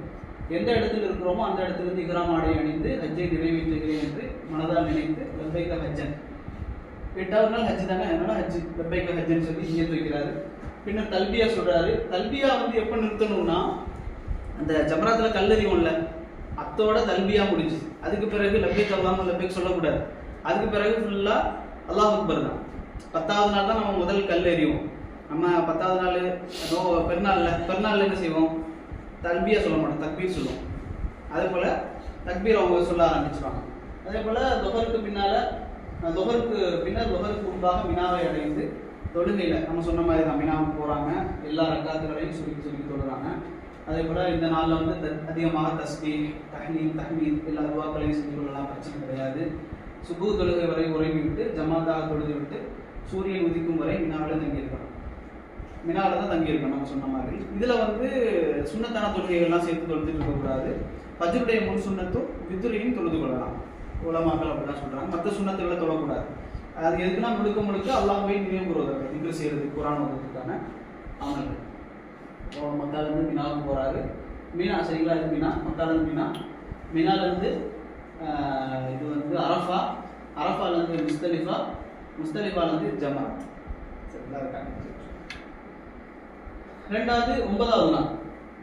Speaker 1: எந்த இடத்துல இருக்கிறோமோ அந்த இடத்துலேருந்து இஹ்ராம் ஆடை அணிந்து ஹஜ்ஜை நிறைவேற்றுகிறேன் என்று மனதால் நினைத்து லப்பைக்க ஹஜ்ஜன். 8வது நாள் ஹஜ் தானே, அதனால ஹஜ் லப்பைக்க ஹஜ்ஜன்னு சொல்லி இங்கே வைக்கிறாரு. பின்னர் தல்பியா சொல்றாரு. தல்பியா வந்து எப்போ நிறுத்தணும்னா, அந்த ஜம்ராத்தில் கல்லறிவோம்ல, அத்தோட தல்பியா முடிஞ்சு, அதுக்கு பிறகு லப்பைக் அல்லாஹ் லப்பைக் சொல்லக்கூடாது. அதுக்கு பிறகு ஃபுல்லா அல்லாஹ் அக்பர் தான். 10வது நாள் தான் நம்ம முதல் கல் எறிவோம். நம்ம 10வது நாள் பெருநாள்ல என்ன செய்வோம், தல்பியா சொல்ல மாட்டோம், தக்பீர் சொல்லுவோம். அதே போல தக்பீர் அவங்க சொல்ல ஆரம்பிச்சிருவாங்க. அதே போல லுஹருக்கு பின்னர் லுஹருக்கு முன்பாக மினாவை அடைந்து தொழுகையில் நம்ம சொன்ன மாதிரி தான் மினாவுக்கு போகிறாங்க, எல்லா ரக்காத்துகளையும் சுருக்கி தொழுறாங்க. அதே போல் இந்த நாளில் வந்து அதிகமாக தஸ்பீஹ், தஹ்மீத் எல்லா துவாக்களையும் செஞ்சு கொள்ளலாம், பிரச்சனை கிடையாது. சுபு தொழுகை வரை உறங்கி விட்டு ஜமாத்தாக தொழுது விட்டு சூரியன் உதிக்கும் வரை மினாவில் தங்கியிருக்கணும். மினாவில் தான் தங்கியிருக்கணும் நம்ம சொன்ன மாதிரி. இதில் வந்து சுன்னத்தான தொழுகைகள்லாம் சேர்த்து தொழுதுட்டு இருக்கக்கூடாது. ஃபஜ்ருடைய முன் சுன்னத்தும் வித்ரையும் தொழுது கொள்ளலாம், உலமாக்கள் அப்படி தான் சொல்கிறாங்க. மற்ற சுன்னத்துகளை தொழக்கூடாது. அது எதுக்குன்னா முழுக்க அல்லாஹ்வை நினைவு கூறுவதற்கு, திக்ர் செய்கிறது, குர்ஆன் ஓதுறதுக்கான அமல்கள். மக்காலேருந்து மினாவுக்கு போகிறாரு. மீனா சரிங்களா, இது மக்காலேருந்து மினாலேருந்து இது வந்து அரஃபாலேருந்து முஸ்தலிஃபாலேருந்து ஜமா சரிங்களா இருக்காங்க. 2வது 9வது நாள்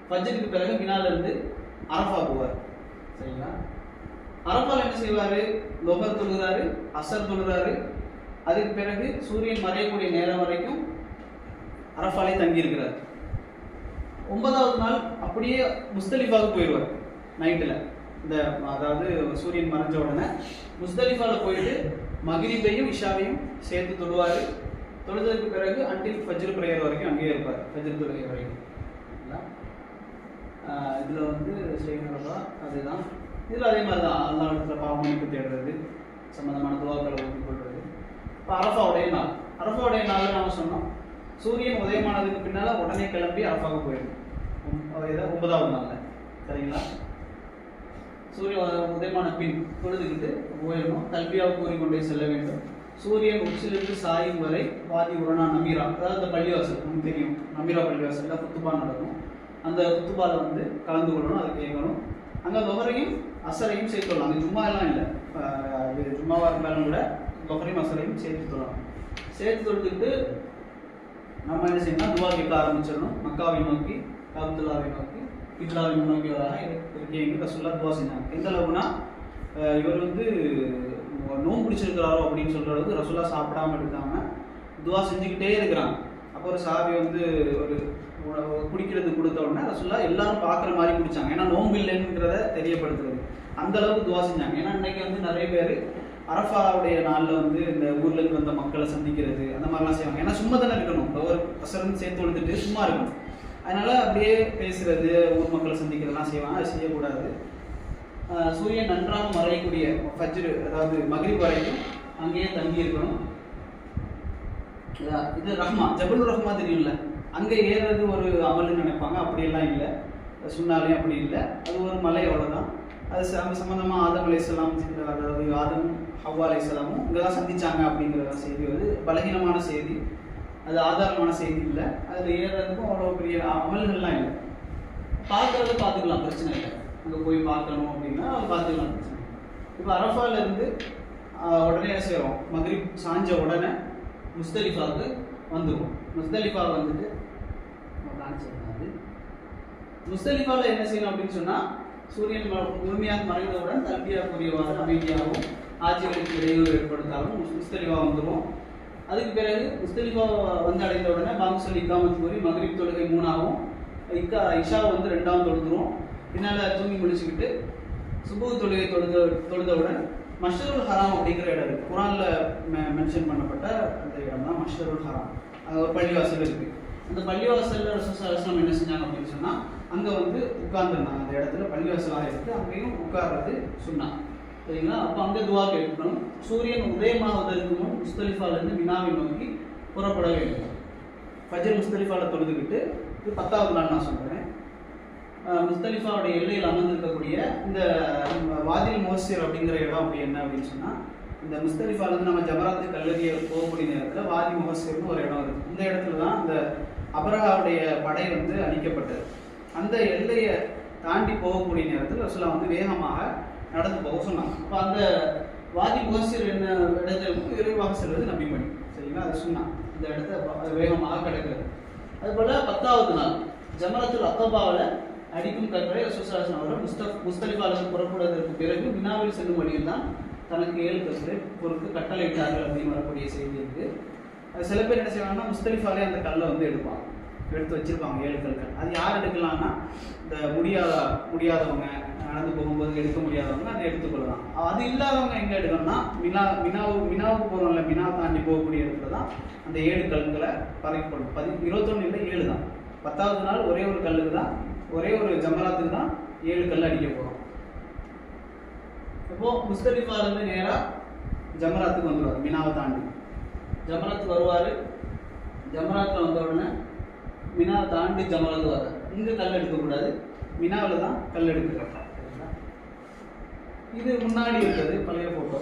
Speaker 1: ஃபஜ்ருக்கு பிறகு மினாலேருந்து அரஃபா போவார் சரிங்களா. அரஃபால என்ன செய்வார், லுஹர் தொழுகிறாரு, அசர் தொழுகிறாரு. அதுக்கு பிறகு சூரியன் மறையக்கூடிய நேரம் வரைக்கும் அரஃபாலே தங்கி இருக்கிறார். 9வது நாள் அப்படியே முஸ்தலிஃபாவுக்கு போயிடுவார் நைட்டில். இந்த அதாவது சூரியன் மறைஞ்ச உடனே முஸ்தலிஃபாவில் போயிட்டு மக்ரிபையும் இஷாவையும் சேர்த்து தொழுவார். தொழுததுக்கு பிறகு அன்டில் ஃபஜ்ர் பிரேயர் வரைக்கும் அங்கேயே இருப்பார், ஃபஜ்ர் தொழுகை வரைக்கும். இதில் வந்து செய்யணும்னா அதுதான். இதில் அதே மாதிரி தான் அல்லா இடத்துல பாவமன்னிப்பு தேடுறது, சம்மந்தமான துவாக்களை ஊற்றி கொள்வது. இப்போ அரஃபாவுடைய நாளில் நாம் சொன்னோம், சூரியன் உதயமானதுக்கு பின்னால் உடனே கிளம்பி அரஃபாவுக்கு போயிடும். 9வது நாளில் சரிங்களா. சூரியன் உதயமான பின் தொழுதுகிட்டு போயிடணும், தல்பியாவுக்கு கூறிக்கொண்டே செல்ல வேண்டும். சூரியன் உச்சிலிருந்து சாயும் வரை வாதி உரணா நமீரா, அதாவது இந்த பள்ளிவாசல் நமக்கு தெரியும், நமீரா பள்ளிவாசலில் குத்துபா நடக்கும். அந்த குத்துபால வந்து கலந்து கொள்ளணும், அதை கேட்கணும். அங்கே லொஹரையும் அசரையும் சேர்த்து கொள்ளலாம். அங்கே ஜும்மா எல்லாம் இல்லை, ஜும்மாவாக இருந்தாலும் கூட லொஹரையும் அசரையும் சேர்த்து கொள்ளலாம். சேர்த்து தொழுதுட்டு நம்ம என்ன செய்யணும், துவா கேட்க ஆரம்பிச்சிடணும். மக்காவை நோக்கி, காபத்துல்லாவை நோக்கி, கிப்லாவை நோக்கி வராங்க இருக்கீங்க. ரசூலுல்லாஹ் துவா செஞ்சாங்க. எந்த அளவுனா இவர் வந்து நோன்பு பிடிச்சிருக்கிறாரோ அப்படின்னு சொல்கிற அளவுக்கு ரசூலுல்லாஹ் சாப்பிடாம இருக்காம துவா செஞ்சுக்கிட்டே இருக்கிறாங்க. அப்போ ஒரு சாபி வந்து ஒரு குடிக்கிறது கொடுத்த உடனே ரசூலுல்லாஹ் எல்லாரும் பார்க்குற மாதிரி குடிச்சாங்க. ஏன்னா நோன்பு இல்லைங்கிறத தெரியப்படுத்துறது. அந்த அளவுக்கு துவா செஞ்சாங்க. ஏன்னா இன்னைக்கு வந்து நிறைய பேர் அரஃபாவுடைய நாளில் வந்து இந்த ஊர்லேருந்து வந்த மக்களை சந்திக்கிறது அந்த மாதிரிலாம் செய்வாங்க. ஏன்னா சும்மா தானே இருக்கணும், ஒரு அசரன் சேர்த்து கொடுத்துட்டு சும்மா இருக்கணும். அதனால அப்படியே பேசுறது, ஊர் மக்களை சந்திக்கிறதுலாம் செய்வாங்க. அது செய்யக்கூடாது. சூரியன் நன்றாக மறையக்கூடிய ஃபஜ்ர், அதாவது மக்ரிப் வரைக்கும் அங்கேயே தங்கி இருக்கணும். இது ரஹ்மா, ஜபுல் ரஹ்மா தெரியும்ல, அங்கே ஏறுறது ஒரு அமல்னு நினைப்பாங்க. அப்படியெல்லாம் இல்லை, சுன்னாலையும் அப்படி இல்லை. அது ஒரு மலை, அவ்வளோதான். அது சம்மந்தமாக ஆதம் அலைஹிஸ்ஸலாம், அதாவது ஆதம் ஹவ்வா அலைஹிஸ்ஸலாமும் இங்கே தான் சந்திச்சாங்க அப்படிங்கிற செய்தி வந்து பலகீனமான செய்தி, அது ஆதாரமான செய்தி இல்லை. அதில் ஏறுறதுக்கும் அவ்வளோ பெரிய அமல்கள்லாம் இல்லை. பார்க்குறத பார்த்துக்கலாம், பிரச்சனை இல்லை. அங்கே போய் பார்க்கணும் அப்படின்னா பார்த்துக்கலாம், பிரச்சனை இல்லை. இப்போ அரஃபாலேருந்து உடனே செய்கிறோம், மக்ரிப் சாஞ்ச உடனே முஸ்தலிஃபாவுக்கு வந்துடுவோம். முஸ்தலிஃபா வந்துட்டு முஸ்தலிஃபாவில் என்ன செய்யணும் அப்படின்னு சொன்னால், சூரியன் முழுமையாக மறைந்தவுடன் தல்பியா கூறியவாறு அமைதியாகவும் ஆட்சிகளுக்கு இடையூறு ஏற்படுத்தாலும் முஸ்தலிஃபா வந்துடுவோம். அதுக்கு பிறகு முஸ்தலிஃபா வந்து அடைந்த உடனே பாங்கு சொல்லி இக்காமத்து கூறி மக்ரிப் தொழுகை 3ஆகவும் இஷா வந்து 2ஆவும் தொழுதுருவோம். பின்னால் தூங்கி முடிச்சுக்கிட்டு சுபூஹ் தொழுகை தொழுதவுடன் மஷ்ரூல் ஹராம் அப்படிங்கிற இடம் இருக்குது. குரானில் மென்ஷன் பண்ணப்பட்ட அந்த இடம் தான் மஷ்ரூல் ஹராம். அது ஒரு பள்ளிவாசல் இருக்குது. அந்த பள்ளிவாசலில் ரசூலுல்லாஹ் என்ன செஞ்சாங்க அப்படின்னு சொன்னால், அங்கே வந்து உட்கார்ந்துருந்தாங்க. அந்த இடத்துல பள்ளிவாசலாக இருக்குது, அங்கேயும் உட்கார்றது சொன்னாங்க. சரிங்களா? அப்போ அங்கே துவா கேட்கணும். சூரியன் உதயமாவதற்கு முன் முஸ்தலிஃபாலேருந்து மினாவை நோக்கி புறப்பட வேண்டும். ஃபஜ்ர் முஸ்தலிஃபாவில் தொழுதுக்கிட்டு, இது 10வது நாள் நான் சொல்கிறேன். முஸ்தலிஃபாவுடைய எல்லையில் அமர்ந்திருக்கக்கூடிய இந்த வாதில் மோசிர் அப்படிங்கிற இடம் அப்படி என்ன அப்படின்னு சொன்னால், இந்த முஸ்தலிஃபாலேருந்து நம்ம ஜமராத்து கல்லறிய போகக்கூடிய நேரத்தில் வாதி மொஹசிர்னு ஒரு இடம் இருக்குது. இந்த இடத்துல தான் இந்த அபரஹாவுடைய படை வந்து அழிக்கப்பட்டது. அந்த எல்லையை தாண்டி போகக்கூடிய நேரத்தில் ரசூலுல்லாஹ் வந்து வேகமாக நடந்து போக சொன்னாங்க. அப்போ அந்த வாதி முஹசிர் என்ன இடத்துல விரைவாக செல்வது நபிமணி. சரிங்களா? அது சொன்னான், இந்த இடத்த வேகமாக கிடக்கிறது. அதுபோல் 10வது நாள் ஜமரத்துல் அக்கபாவில் அடிக்கும் கற்களை ரசூலுல்லாஹ் அவர்கள் முஸ்தலிஃபாவிலிருந்து புறப்படுவதற்கு பிறகு மினாவில் செல்லும் வழியில் தான் தனக்கு 7 கற்களை பொறுத்து கட்டளையிட்டார்கள் அப்படின்னு வரக்கூடிய செய்தி இருக்குது. சில பேர் என்ன செய்வாங்கன்னா, முஸ்தலிஃபாலே அந்த கல்லை வந்து எடுத்து வச்சிருப்பாங்க 7 கற்கள். அது யார் எடுக்கலாம்னா, இந்த முடியாதவங்க, நடந்து போகும்போது எடுக்க முடியாதவங்க அதை எடுத்துக்கொள்ளலாம். அது இல்லாதவங்க எங்கே எடுக்கணும்னா, மினாவுக்கு போகிறோம்ல, மினா தாண்டி போகக்கூடிய இடத்துல தான் அந்த 7 கல்களை பறைக்கப்படும். 21 இல்லை 7 தான். 10வது நாள் ஒரே ஒரு கல்லுக்கு தான், ஒரே ஒரு ஜமராத்துக்கு தான் 7 கல் அடிக்க போகிறோம். இப்போ முஸ்தலிஃபாலேருந்து நேராக ஜமராத்துக்கு வந்துடுவார். மினாவை தாண்டி ஜமராத்துக்கு வருவார். ஜமராத்தில் வந்த உடனே மினாவை தாண்டி ஜமராத்து வர, இங்கே கல் எடுக்கக்கூடாது, மினாவில் தான் கல் எடுக்கிறாங்க. இது முன்னாடி இருக்கிறது பழைய ஃபோட்டோ.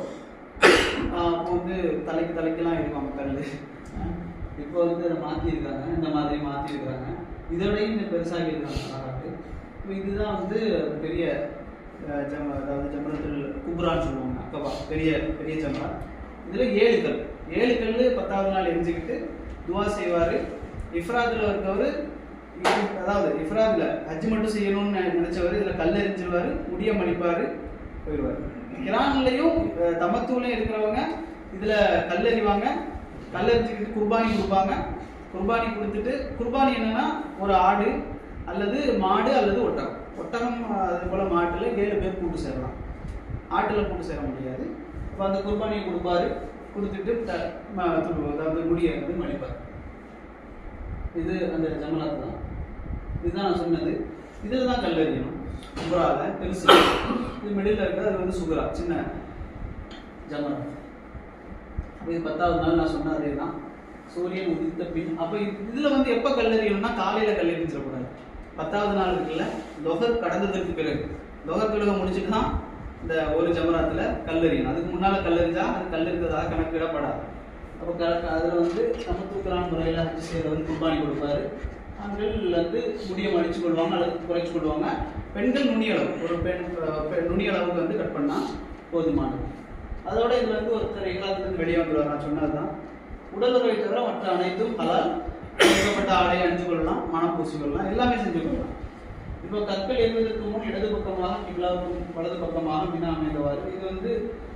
Speaker 1: அப்போ வந்து தலைக்கெல்லாம் இருக்கும் கல். இப்போ வந்து அதை மாற்றிருக்காங்க, இந்த மாதிரி மாற்றிருக்காங்க. இதோடையும் இந்த பெருசாகி இருக்காங்க பாராட்டு. இப்போ இதுதான் வந்து பெரிய அதாவது ஜமரத்துல் குப்ரான்னு சொல்லுவாங்க, அக்கபா, பெரிய பெரிய ஜமரா. இதில் 7 கல் 10வது நாள் எரிஞ்சுக்கிட்டு துவா செய்வார். இஃப்ராதில் இருக்கவர், அதாவது இஃப்ராதில் ஹஜ் மட்டும் செய்யணும்னு நினச்சவர் இதில் கல் எரிஞ்சிருவார், முடிய மடிப்பார், போயிடுவார். கிரான்லையும் தமத்தூலையும் இருக்கிறவங்க இதில் கல்லெறிவாங்க. கல்லெறிஞ்சிக்கிட்டு குர்பானி கொடுப்பாங்க. குர்பானி கொடுத்துட்டு, குர்பானி என்னன்னா ஒரு ஆடு அல்லது மாடு அல்லது ஒட்டகம். அது போல் மாட்டில் 7 பேர் கூட்டு சேரலாம், ஆட்டில் கூட்டு சேர முடியாது. இப்போ அந்த குர்பானியை கொடுப்பாரு. கொடுத்துட்டு அதாவது முடிய வந்து மடிப்பார். இது அந்த ஜமலாத்து தான். இதுதான் நான் சொன்னது. இதில் தான் கல்லெறியணும். சுகுராவில் பெருசு, இது மிடில் இருக்கிறது, அது வந்து சுகுரா, சின்ன ஜமராத். இது 10வது நாள் நான் சொன்ன அதே தான். சூரியன் உதித்த பின். அப்போ இதில் வந்து எப்போ கல்லெறியணும்னா, காலையில் கல்லெறிஞ்சிடக்கூடாது. 10வது நாள் இருக்குல்ல, லொஹர் கடந்ததற்கு பிறகு, லொஹர் தொழுகை முடிச்சுட்டு தான் இந்த ஒரு ஜமராத்தில் கல்லெறியணும். அதுக்கு முன்னால் கல்லெறிஞ்சா அது கல்லெறிந்ததாக கணக்கிடப்படாது. அப்போ அதில் வந்து சமத்துவக்கரான முறையில் ஹஜ் செய்கிறவர் குர்பானி கொடுப்பாரு. ஆண்கள் வந்து முடியை மடிச்சு கொள்வாங்க அல்லது குறைச்சு கொள்வாங்க. பெண்கள் நுனியளவு, ஒரு பெண் நுனியளவுக்கு வந்து கட் பண்ணால் போதுமானது. அதோட இதில் வந்து ஒருத்தர் இஹ்ராத்திலிருந்து வெளியே வந்துடுவார். நான் சொன்னதுதான். உடல் உறவை தவிர மற்ற அனைத்தும் ஹலால். கொடுக்கப்பட்ட ஆடையை அணிஞ்சு கொள்ளலாம், மனம் பூசி கொள்ளலாம், எல்லாமே செஞ்சு கொள்ளலாம். இப்போ கற்கள் எறிவதற்கு முன் இடது பக்கமாக கிப்லாவுக்கும் வலது பக்கமாக மினா அமைந்தவாறு. இது வந்து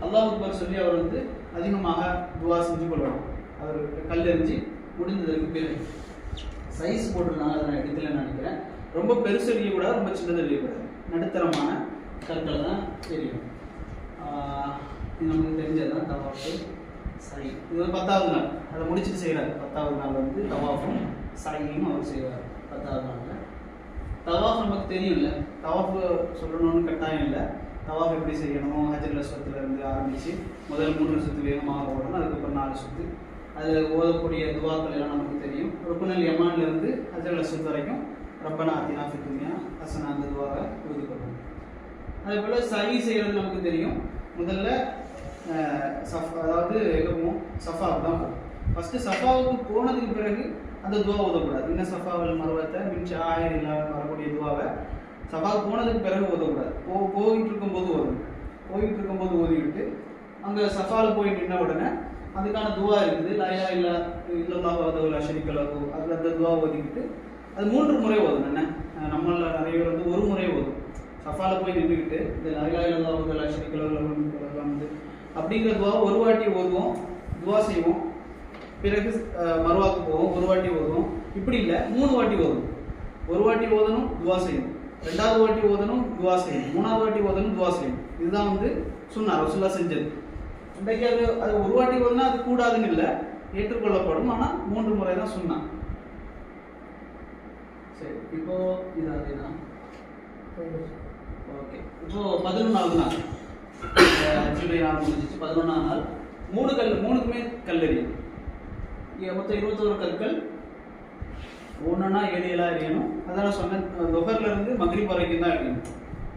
Speaker 1: அல்லாஹ் அக்பர் சொல்லி அவர் வந்து அதிகமாக துவா செஞ்சு கொள்ளணும். அவர் கல் எறிஞ்சு முடிந்ததற்கு பிறகு சைஸ் போட்டிருந்தாங்க, அதை நான் எடுக்கலன்னு நினைக்கிறேன். ரொம்ப பெருசு எறியக்கூடாது, ரொம்ப சின்னது எறியக்கூடாது, நடுத்தரமான கற்களை தான் எறியும். இது நமக்கு தெரிஞ்சதுதான் தவாஃபு சை. இது வந்து 10வது நாள் அதை முடிச்சுட்டு செய்கிறார். 10வது நாள் வந்து தவாஃபும் சையும் அவர் செய்வார். 10வது நாளில் தவாஃப் நமக்கு தெரியும் இல்லை, தவாஃபு சொல்லணும்னு கட்டாயம் இல்லை. தவாஃப் எப்படி செய்யணும், ஹஜ்ருல் அஸ்வத்தில் இருந்து ஆரம்பித்து முதல் 3 சுற்று வேகமாக ஓடணும், அதுக்கப்புறம் 4 சுற்று. அதில் ஓதக்கூடிய துவாக்கள் எல்லாம் நமக்கு தெரியும். ருக்குனுல் யமான்லேருந்து ஹஜ்ருல் அஸ்வத் வரைக்கும் ரப்பனா ஆத்தினா ஃபித் துன்யா ஹஸனா அந்த துவாவை ஓதிக்கொள்ளணும். அதே போல் சை செய்கிறது நமக்கு தெரியும். முதல்ல அதாவது எங்கே போவோம், சஃபாவுக்கு தான் போகும். ஃபஸ்ட்டு சஃபாவுக்கு போனதுக்கு பிறகு அந்த துவா ஓதக்கூடாது. இன்னும் சஃபாவல் மருவத்தை மின்ச்சு ஆயிரம் இல்லாமல் வரக்கூடிய துவாவை சஃபாவுக்கு போனதுக்கு பிறகு ஓதக்கூடாது. போயிட்டு இருக்கும்போது ஓதணும். போயிட்டு இருக்கும்போது ஓதிவிட்டு அங்கே சஃபாவில் போய் நின்ன உடனே அதுக்கான துவா இருக்குது. லயா இல்லா இல்லல்லாஹு வஹ்தஹு ஷரீக லஹு, அதில் அந்த துவா ஓதிக்கிட்டு அது 3 முறை ஓதணும். என்ன நம்மள நிறைய பேர் வந்து ஒரு முறை ஓதும். சஃபாவில் போய் நின்றுக்கிட்டு இந்த லயா இல்லல்லாஹு வஹ்தஹு ஷரீக லஹு வந்து அப்படிங்கிற துவா ஒரு வாட்டி ஓதுவோம், துவா செய்வோம். பிறகு மறுவாக்கு போவோம், ஒரு வாட்டி ஓதுவோம். இப்படி இல்லை, 3 வாட்டி ஓதணும். ஒரு வாட்டி ஓதணும், துவா செய்யணும். 2வது வாட்டி ஓதணும், துவா செய்யணும். 3வது வாட்டி ஓதணும், துவா செய்யணும். இதுதான் வந்து சுன்னா ரசூலுல்லாஹ் செஞ்சது. இன்றைக்கு அது ஒரு வாட்டி ஓதுனா அது கூடாதுன்னு இல்லை, ஏற்றுக்கொள்ளப்படும். ஆனால் 3 முறை தான் சுன்னா. சரி, இப்போ இது அதேதான். ஓகே, இப்போ 11வது நாள் ஜூலை 4 முடிஞ்சிச்சு. 11ஆம் நாள் 3க்குமே கல்லெறியும். மொத்தம் 21 கற்கள், ஒன்றுனா 7 எறியணும். அதெல்லாம் சொன்னேன். லொஹர்லேருந்து மக்ரிப் வரைக்கும் தான் எறியணும்.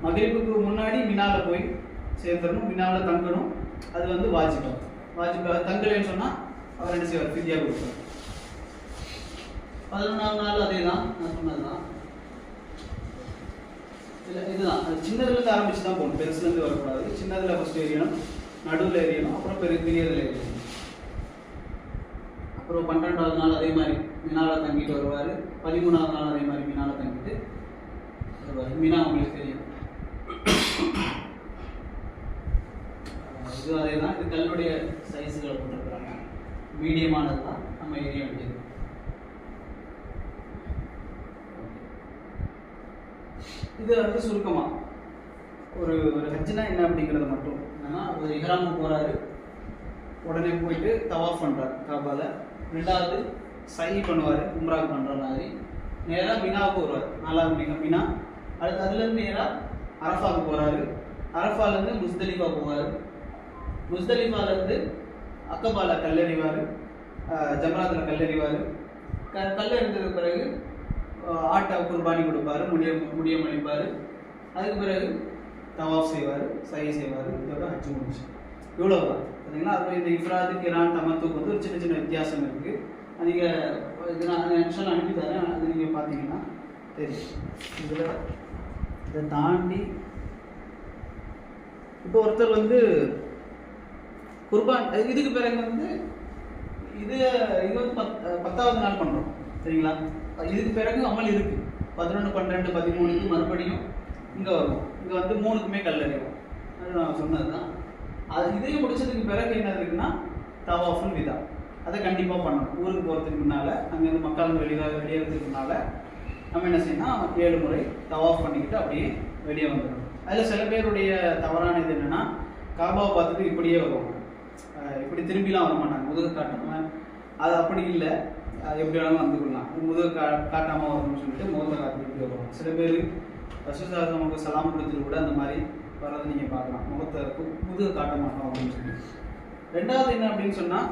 Speaker 1: மக்ரிப்புக்கு முன்னாடி மினாவில் போய் சேர்ந்துடணும், மினாவில் தங்கணும். அது வந்து வாஜிபா தங்கலைன்னு சொன்னால் அவர் என்ன செய்வார், ஃபித்யா கொடுப்பார். 11ஆம் நாள் அதே தான், நான் சொன்னது தான். இல்லை, இதுதான் சின்னதுலேருந்து ஆரம்பித்து தான் போகணும், பெருசுலேருந்து வரக்கூடாது. சின்னதில் ஃபஸ்ட்டு எறியணும், நடுவில் எறியணும், அப்புறம் பெரியதில் எறியணும். அப்புறம் 12வது நாள் அதே மாதிரி மினாவில் தங்கிட்டு வருவார். 13வது நாள் அதே மாதிரி மினாவில் தங்கிட்டு வருவார். மினா உங்களுக்கு தெரியும், இது அதே தான். இது கல்லுடைய சைஸுகளை போட்டிருக்கிறாங்க, மீடியமானது தான் நம்ம எரிய வேண்டியது. இது வந்து சுருக்கமாக ஒரு ஹஜ்ஜினா என்ன அப்படிங்கிறது மட்டும் என்னன்னா, ஒரு இஹ்ராமுக்கு போகிறாரு, உடனே போயிட்டு தவாஃப் பண்ணுறாரு காபால. 2வது சை பண்ணுவார், உம்ராவுக்கு பண்ணுற மாதிரி. நேராக மினாவுக்கு வருவார், 4வது மினா. அதுலேருந்து நேராக அரஃபாவுக்கு போகிறாரு. அரஃபாலேருந்து முஸ்தலிஃபா போவார். முஸ்தலிஃபாலேருந்து அக்கபால கல்லெறிவார், ஜம்ராத்தில் கல்லெறிவார். கல்லெறிந்ததுக்கு பிறகு ஆட்டை குர்பானி கொடுப்பார், முடிய மழிப்பார். அதுக்கு பிறகு தவாஃப் செய்வார், சை செய்வார். இதோட ஹஜ் முடிச்சு. இவ்வளோதான் பார்த்தீங்களா. அது இந்த இஃப்ராது, கிரான், தமத்துக்கு வந்து ஒரு சின்ன சின்ன வித்தியாசம் இருக்குது. நீங்கள் இது நான் ஆக்சுவலாக அனுப்பி தரேன், அது நீங்கள் பார்த்தீங்கன்னா தெரியும். இதில் இதை தாண்டி இப்போ ஒருத்தர் வந்து குர்பான், இதுக்கு பிறகு வந்து இது வந்து 10வது நாள் பண்ணுறோம் சரிங்களா. இதுக்கு பிறகு அமல் இருக்குது. 11, 12, 13க்கு மறுபடியும் இங்கே வரும். இங்கே வந்து 3க்குமே கல்லறிவோம். அது நான் சொன்னது தான். அது இதையும் முடிச்சதுக்கு பிறகு என்ன இருக்குன்னா தவாஃபுல் விதா. அதை கண்டிப்பாக பண்ணணும். ஊருக்கு போகிறதுக்கு முன்னால், அங்கேருந்து மக்கள் வெளியேறதுக்கு முன்னால் நம்ம என்ன செய்யணும், 7 முறை தவாஃப் பண்ணிக்கிட்டு அப்படியே வெளியே வந்துடணும். அதில் சில பேருடைய தவறான இது என்னென்னா, காபாவை பார்த்துட்டு இப்படியே வருவாங்க, இப்படி திரும்பிலாம் வர மாட்டாங்க, முதுகு காட்டாமல். அது அப்படி இல்லை, எப்படி வேணாலும் வந்துக்கலாம். முதுகு காட்டாமல் வரணும்னு சொல்லிட்டு முகத்தை காட்டி இப்படி வருவாங்க. சில பேர் ரசூலுல்லாஹி நமக்கு சலாம் கொடுத்துட்டு கூட அந்த மாதிரி வரதை நீங்கள் பார்க்கலாம், முகத்தை முதுகு காட்ட மாட்டோம் அப்படின்னு சொல்லி. 2வது என்ன அப்படின்னு சொன்னால்,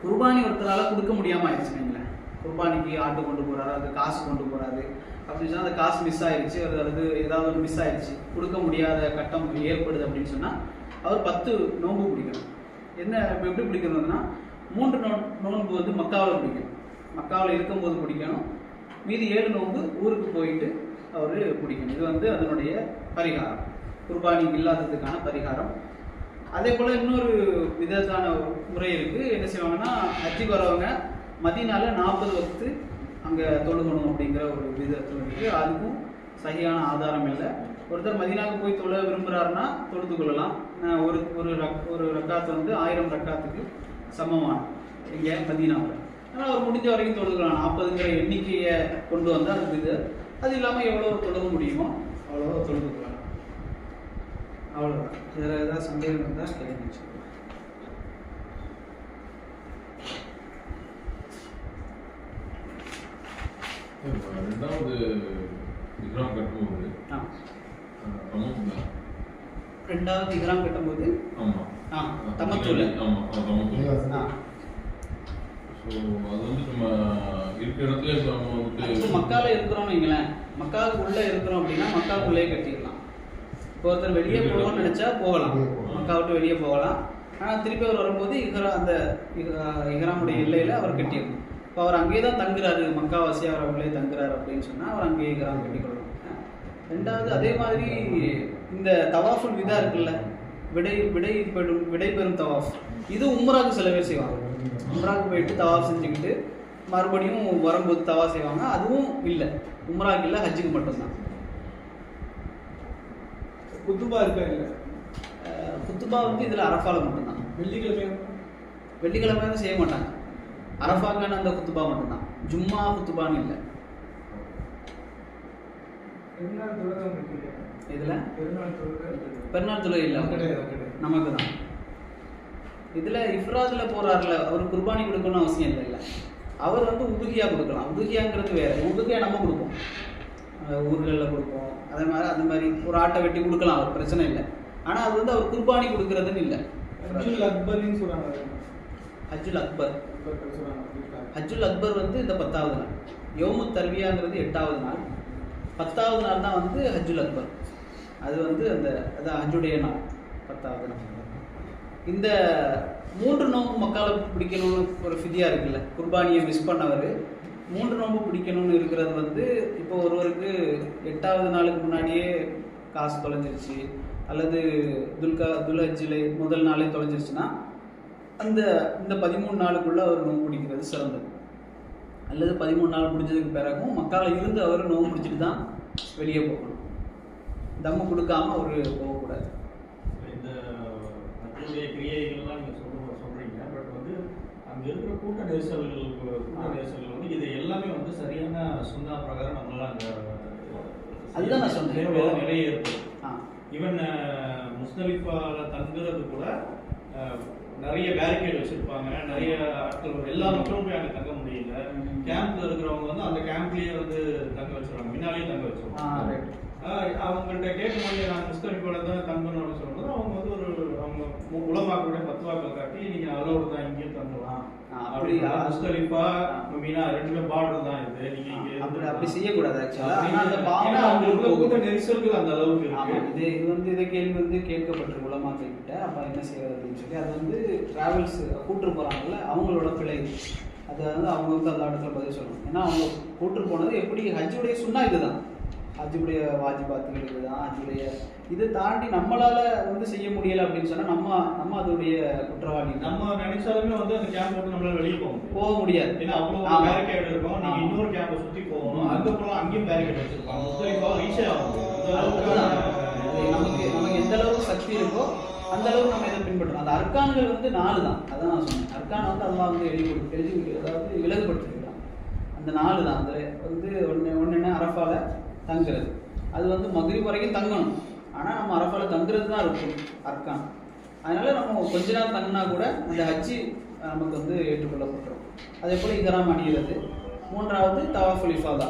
Speaker 1: குர்பானி ஒருத்தரால் கொடுக்க முடியாமல் ஆயிடுச்சு. நீங்களேன் குர்பானிக்கு ஆட்டு கொண்டு போகிறாரு, அது காசு கொண்டு போகிறாரு அப்படின்னு சொன்னால், அந்த காசு மிஸ் ஆயிடுச்சு, அது ஏதாவது ஒரு மிஸ் ஆயிடுச்சு, கொடுக்க முடியாத கட்டம் ஏற்படுது அப்படின்னு சொன்னால், அவர் 10 நோன்பு பிடிக்கணும். என்ன எப்படி பிடிக்கணும்னா, 3 நோன்பு வந்து மக்காவில் பிடிக்கணும். மக்காவில் இருக்கும்போது பிடிக்கணும். மீதி 7 நோன்பு ஊருக்கு போயிட்டு அவர் பிடிக்கணும். இது வந்து அதனுடைய பரிகாரம், குர்பானி இல்லாததுக்கான பரிகாரம். அதே போல் இன்னொரு விதத்தான முறை இருக்குது. என்ன செய்வாங்கன்னா, ஹஜ்ஜுக்கு வரவங்க மதீனால 40 வக்து அங்கே தொழுகணும் அப்படிங்கிற ஒரு விதத்தில் இருக்குது. அதுக்கும் சரியான ஆதாரம் இல்லை. ஒருத்தர் மதீனாவுக்கு போய் தொழ விரும்புகிறாருன்னா தொழுது கொள்ளலாம். ஒரு ரக்காத்து வந்து 1000 ரக்காத்துக்கு சமமான இங்கே மதீனாவில். ஆனால் அவர் முடிஞ்ச வரைக்கும் தொழுதுக்கலாம். 40ங்கிற எண்ணிக்கையை கொண்டு வந்தால் அது இது. அது இல்லாமல் எவ்வளோ தொழுக முடியுமோ அவ்வளோ தொழுதுக்கலாம். அவ்வளோதான். வேறு ஏதாவது சந்தேகம் இருந்தால் கேட்க.
Speaker 2: ரெண்டாவது இஹ்ராம் கட்டும்போது
Speaker 1: ரெண்டாவது இஹ்ராம் கட்டும்போது
Speaker 2: தமத்துல். ஸோ அது வந்து நம்ம இருக்கிற இடத்துல நம்ம வந்துட்டு
Speaker 1: மக்கால இருக்கிறோம்னு வைங்களேன், மக்காவுக்கு உள்ளே இருக்கிறோம் அப்படின்னா மக்காவுக்குள்ளேயே கட்டிடலாம். இப்போ ஒருத்தர் வெளியே போகணும்னு நினச்சா போகலாம், மக்கா விட்டு வெளியே போகலாம். ஆனால் திருப்பி அவர் வரும்போது அந்த இஹ்ராமுடைய எல்லையில் அவர் கட்டிடணும். இப்போ அவர் அங்கேயே தான் தங்குறாரு, மக்காவாசி அவர் அவங்களே தங்குறாரு அப்படின்னு சொன்னால் அவர் அங்கேயே இஹ்ராம் கட்டிக்கொள்ளணும். ரெண்டாவது அதே மாதிரி இந்த தவாஃபுல் விதா இருக்குல்ல, விடைபெறும் தவாஃப், இது உம்ராவுக்கு சில பேர் செய்வாங்க. உம்ராவுக்கு போயிட்டு தவாஃப் செஞ்சுக்கிட்டு மறுபடியும் வரும்போது தவா செய்வாங்க. அதுவும் இல்லை, உம்ராவுக்கு இல்லை, ஹஜ்ஜுக்கு மட்டும்தான்.
Speaker 3: குத்துபா இருக்கா? இல்லை,
Speaker 1: குத்துபா வந்து இதில் அரஃபால மட்டும்தான். வெள்ளிக்கிழமை செய்ய மாட்டாங்க. அரஃபாக்கான அந்த குத்துபா மட்டும்தான், ஜும்மா குத்துபான்னு இல்லை. இதில் பெருநாள் தொழுகை இல்லை, நமக்கு தான். இதில் இஃப்ராதில் போகிறாருல, அவர் குர்பானி கொடுக்கணும்னு அவசியம் இல்லை. இல்லை, அவர் வந்து உதுகியா கொடுக்கலாம். உதுகியாங்கிறது வேறு. உதுகியா நம்ம கொடுப்போம், ஊர்களில் கொடுப்போம். அது மாதிரி ஒரு ஆட்டை வெட்டி கொடுக்கலாம், அவர் பிரச்சனை இல்லை. ஆனால் அது வந்து அவர் குர்பானி கொடுக்கறதுன்னு இல்லை.
Speaker 3: ஹஜ்ஜுல் அக்பர்னு சொல்கிறாங்க.
Speaker 1: ஹஜ்ஜுல் அக்பர், ஹஜ்ஜுல் அக்பர் வந்து இந்த 10வது நாள். யோமு தர்வியாங்கிறது 8வது நாள். 10வது நாள் தான் வந்து ஹஜ்ஜுல் அக்பர். அது வந்து அதான் ஹஜ்ஜுடைய நாள், 10வது நாள். இந்த 3 நோம்பு மக்கால பிடிக்கணும்னு ஒரு ஃபிதியா இருக்குல்ல, குர்பானியை மிஸ் பண்ணவர் 3 நோம்பு பிடிக்கணும்னு இருக்கிறது வந்து, இப்போ ஒருவருக்கு 8வது நாளுக்கு முன்னாடியே காசு தொலைஞ்சிருச்சு, அல்லது துல்ஹஜ்ஜில் முதல் நாளே தொலைஞ்சிருச்சுன்னா இந்த 13 நாளுக்குள்ளே அவர் நோம்பு பிடிக்கிறது சிறந்தது. அல்லது 13 நாள் முடிஞ்சதுக்கு பிறகும் மக்கால இருந்து அவர் நோம்பு பிடிச்சிட்டு தான் வெளியே போகணும். தம்மு கொடுக்காம அவர் போகக்கூடாது.
Speaker 4: இந்த மற்றடைய கிரியைகள்லாம் நீங்கள் சொல்கிறீங்க. பட் வந்து அங்கே இருக்கிற கூட்ட நெரிசல்கள் வந்து இது எல்லாமே வந்து சரியான சுன்னா பிரகாரம் நம்மளால் அங்கே
Speaker 1: அதுதான் நான் சொன்னேன்,
Speaker 4: நிறைய இருக்கும். ஈவன் முஸ்தலிஃபாவில் தங்குறது கூட நிறைய பேரிகேட் வச்சுருப்பாங்க. நிறைய ஆட்கள், எல்லா மக்களும் போய் அங்கே தங்க முடியல. கேம்ப்ல இருக்கிறவங்க வந்து அந்த கேம்ப்லேயே வந்து தங்க வச்சுருவாங்க, முன்னாலேயே தங்க வச்சுருவாங்க. அவங்கள்ட்ட கேட்கும்போது நான் முஸ்தலிஃபாவில் தான் தங்கணும் அப்படின்னு சொல்லும்போது அவங்க வந்து அவங்க உலமாக்களுடைய பத்துவாக்கள் காட்டி நீங்கள் அலோடு தான் இங்கேயும் தங்கலாம். அப்படி முஸ்தலிஃபா மீனா ரெண்டுமே பார்டர் தான் இது, நீங்கள் இங்கே
Speaker 1: அப்படி செய்யக்கூடாது.
Speaker 4: கூட்ட நெரிசல்கள் அந்த அளவுக்கு இருக்கு.
Speaker 1: இது வந்து இதை கேள்வி வந்து கேட்கப்பட்டிருக்கு உலமாக்கள் கிட்ட. அப்போ என்ன செய்வது அப்படின்னு சொல்லி, அது வந்து டிராவல்ஸ் கூட்டு போகிறாங்கல்ல, அவங்களோட பிழை. அது வந்து அவங்க வந்து அந்த இடத்துல பதில் சொல்லணும். ஏன்னா அவங்க கூட்டு போனது எப்படி ஹஜ்ஜுடைய சுன்னா இதுதான், ஹஜ்ஜுடைய வாஜிபாத்துகள் இதுதான். ஹஜ்ஜுடைய இதை தாண்டி நம்மளால வந்து செய்ய முடியலை அப்படின்னு சொன்னால் நம்ம அதோடைய குற்றவாளி.
Speaker 4: நம்ம நினைச்சாலுமே வந்து அந்த கேம்ப் விட்டு நம்மளால வெளியே போக முடியாது. ஏன்னா அவ்வளோ பேரிகேட் இருக்கும். நீங்கள் இன்னொரு கேம்பை சுற்றி போகணும், அதுக்கப்புறம் அங்கேயும் பேரிகேட் வச்சிருப்பாங்க. முஸ்தலிஃபாவை ஈஸியாக ஆகும்.
Speaker 1: நமக்கு எந்த அளவுக்கு சக்தி இருக்கோ அந்த அளவுக்கு நம்ம இதை பின்பற்றணும். அந்த அர்கான்கள் வந்து 4 தான். அதான் நான் சொன்னேன், அர்கான் வந்து அல்லாஹ் வந்து அதாவது விலகுபடுத்திருக்கலாம். அந்த 4 தான். அந்த வந்து ஒன்று அரஃபால தங்குறது, அது வந்து மக்ரிப் வரைக்கும் தங்கணும். ஆனால் நம்ம அரஃபால தங்குறது தான் இருக்கும் அர்கான். அதனால நம்ம கொஞ்ச நேரம் தங்கினா கூட அந்த ஹஜ்ஜி நமக்கு வந்து ஏற்றுக்கொள்ளப்பட்டுரும். அதே போல் இஹ்ராம் அணிகிறது. 3வது தவாஃபுல் இஃபாதா,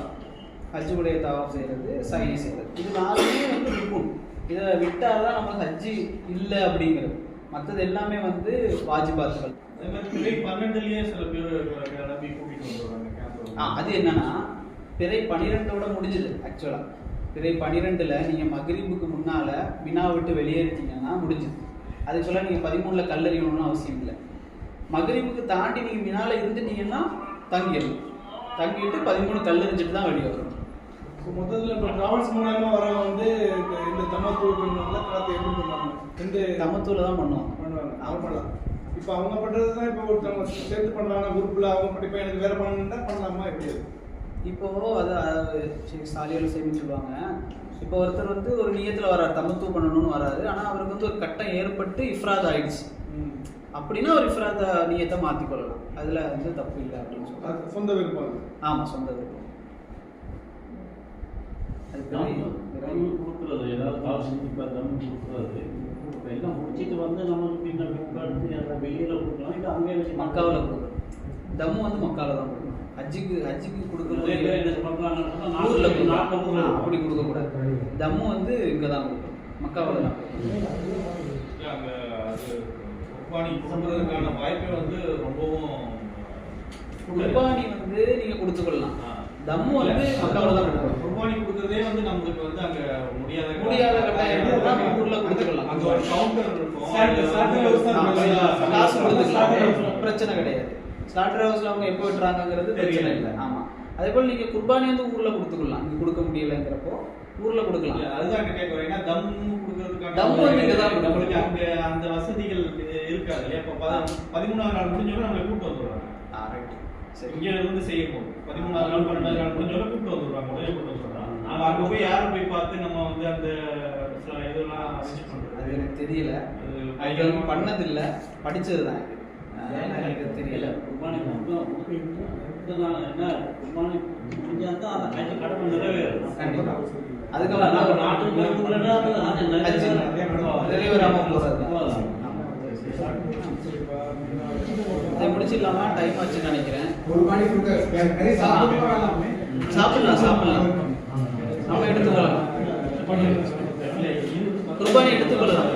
Speaker 1: ஹஜ்ஜுடைய தவாஃப் செய்கிறது, சஹி செய்கிறது. இது 4மே வந்து இருக்கும். இதை விட்டால் தான் நமக்கு ஹஜ்ஜி இல்லை அப்படிங்கிறது. மற்றது எல்லாமே வந்து வாஜிபாத்துகள்.
Speaker 4: அதே மாதிரி 12லேயே சில பேர் கிளம்பி கூட்டிகிட்டு வந்துடுவாங்க.
Speaker 1: அது என்னன்னா, பிறை 12ஓட முடிஞ்சுது. ஆக்சுவலாக பிறை 12ல் நீங்கள் மக்ரிபுக்கு முன்னால் மினா விட்டு வெளியேறிட்டீங்கன்னா முடிஞ்சுது. அதுக்கு சொல்ல நீங்கள் 13ல் கல்லறியணும்னு அவசியம் இல்லை. மக்ரிபுக்கு தாண்டி நீங்கள் மினால இருந்துட்டீங்கன்னா தங்கிடணும். தங்கிட்டு 13 கல்லெறிஞ்சிட்டு தான் வெளியே வரும்.
Speaker 3: முதல்ல இப்போ டிராவல்ஸ் மூலமா வரவங்க வந்து இந்த தம்மத்தூள் பண்ணுவாங்க, காலத்தை எப்படி பண்ணுவாங்க? இந்த
Speaker 1: தமத்தூர்ல தான் பண்ணுவோம்.
Speaker 3: பண்ணுவாங்க, அவங்க பண்ணலாம். இப்போ அவங்க பண்றது தான் இப்போ ஒருத்தவங்க சேர்த்து பண்றாங்க குரூப்ல, அவங்க பண்ணி இப்போ எனக்கு வேற பண்ணணும்னா பண்ணலாமா எப்படி?
Speaker 1: இப்போ அதாவது சாலியோட சேமின்னு சொல்லுவாங்க. இப்போ ஒருத்தர் வந்து ஒரு நியத்துல வராரு, தமத்து பண்ணணும்னு வராரு. ஆனால் அவருக்கு வந்து ஒரு கட்டம் ஏற்பட்டு இஃப்ராத் ஆயிடுச்சு அப்படின்னா ஒரு இஃப்ராத் நியத்தை மாற்றிக்கொள்ளலாம். அதில் வந்து தப்பு இல்லை அப்படின்னு சொல்லுவாங்க.
Speaker 3: அது சொந்த விருப்பம்.
Speaker 1: ஆமாம், சொந்த விருப்பம். அது
Speaker 5: கொடுக்குறது ஏதாவது காசு இப்போ தம் கொடுக்குறது இப்போ எல்லாம் முடிச்சிட்டு வந்து நம்மளுக்கு பின்ன பிற்பாடு அதை வெளியில் கொடுக்கலாம், இல்லை அங்கே வச்சு
Speaker 1: மக்காவில் கொடுக்குறோம். தம்மு வந்து மக்காவில் தான் கொடுக்கணும். ஹஜ்ஜுக்கு கொடுக்குறது ஊரில் அப்படி கொடுக்கக்கூடாது. தம்மு வந்து இங்கே தான் கொடுக்கணும், மக்காவில் தான்
Speaker 4: அங்க அது குர்பானி கொடுக்கறதுக்கான வாய்ப்பே வந்து ரொம்பவும்
Speaker 1: குர்பானி வந்து நீங்க கொடுத்துக்கொள்ளலாம். தம்மு வந்து மக்காவில் தான் கொடுக்கணும்.
Speaker 4: குர்பானி கொடுக்கறதே வந்து நமக்கு வந்து அங்க
Speaker 1: முடியாத கட்டாயம் ஊர்ல கொடுத்துக்கலாம்.
Speaker 4: அங்க ஒரு கவுண்டர் இருக்கும்,
Speaker 1: காசு கொடுத்துக்கலாம், பிரச்சனை கிடையாது. ஸ்லாட்டர் ஹவுஸ்ல அவங்க எப்போ விட்டுறாங்கிறது பிரச்சனை இல்லை. ஆமா, அதே போல நீங்க குர்பானி வந்து ஊர்ல கொடுத்துக்கலாம். நீங்க கொடுக்க முடியலைங்கிறப்போ ஊர்ல கொடுக்கலாம்.
Speaker 4: அதுதான் கேட்குறேன். ஏன்னா தம் கொடுக்கறதுக்கான
Speaker 1: தம் வந்து இங்க தான்
Speaker 4: நம்மளுக்கு அங்க அந்த வசதிகள் இருக்காது இல்லையா? இப்போ 13ஆவது நாள் முடிஞ்சோட நம்மளை கூப்பிட்டு வந்துடுவாங்க. இங்க இருந்து செய்யணும் 13ஆவது நாள் 12ஆவது நாள் முடிஞ்சோட கூப்பிட்டு வந்துடுவாங்க, உடனே கூப்பிட்டு வந்துடுறாங்க. நாங்கள் அங்கே போய் யாரை போய் பார்த்து நம்ம வந்து அந்த இதெல்லாம் அரேஞ்ச் பண்ணுறது
Speaker 1: அது எனக்கு தெரியல. அது பண்ணதில்லை, படிச்சது தான். எனக்கு தெரியல.
Speaker 5: குர்பானி என்ன குர்பானி முடிஞ்சால் தான் அந்த ஹஜ் கடமை நிறைவேறும்.
Speaker 1: கண்டிப்பா. அதுக்கப்புறம்
Speaker 5: நாட்டுக்கு
Speaker 1: நிறைவேறாம போறது. இதை முடிச்சிடலாமா? டைம் ஆச்சுன்னு நினைக்கிறேன். சாப்பிடலாம். நம்ம எடுத்துக்கலாம். குர்பானி எடுத்துக்கொள்ளலாம்.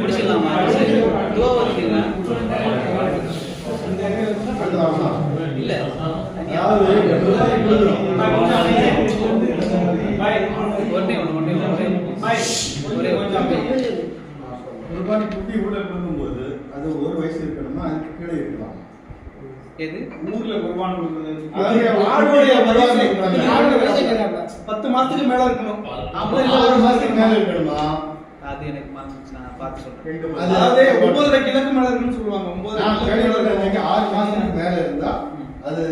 Speaker 1: முடிச்சிடலாமா? சரி, துவா ஓதுங்க. இல்ல
Speaker 6: குர்பானி குட்டி ஊர்ல கொடுக்கும்போது அது ஒரு வயசு இருக்கணுமா, அதுக்கு கீழே இருக்கலாம்?
Speaker 1: எது
Speaker 3: ஊர்ல குர்பான் கொடுக்குறது
Speaker 6: ஆடுடைய வயசு
Speaker 3: 10 மாசத்துக்கு மேல இருக்கணும்.
Speaker 6: அப்படி இல்ல 1 மாசத்துக்கு மேல இருக்கணுமா?
Speaker 1: அது எனக்கு நான் பார்த்து சொல்றேன்.
Speaker 3: அதாவது 9.5 கிலோக்கு மேல இருக்குன்னு சொல்லுவாங்க. 9
Speaker 6: 6 மாசத்துக்கு மேல இருந்தா அது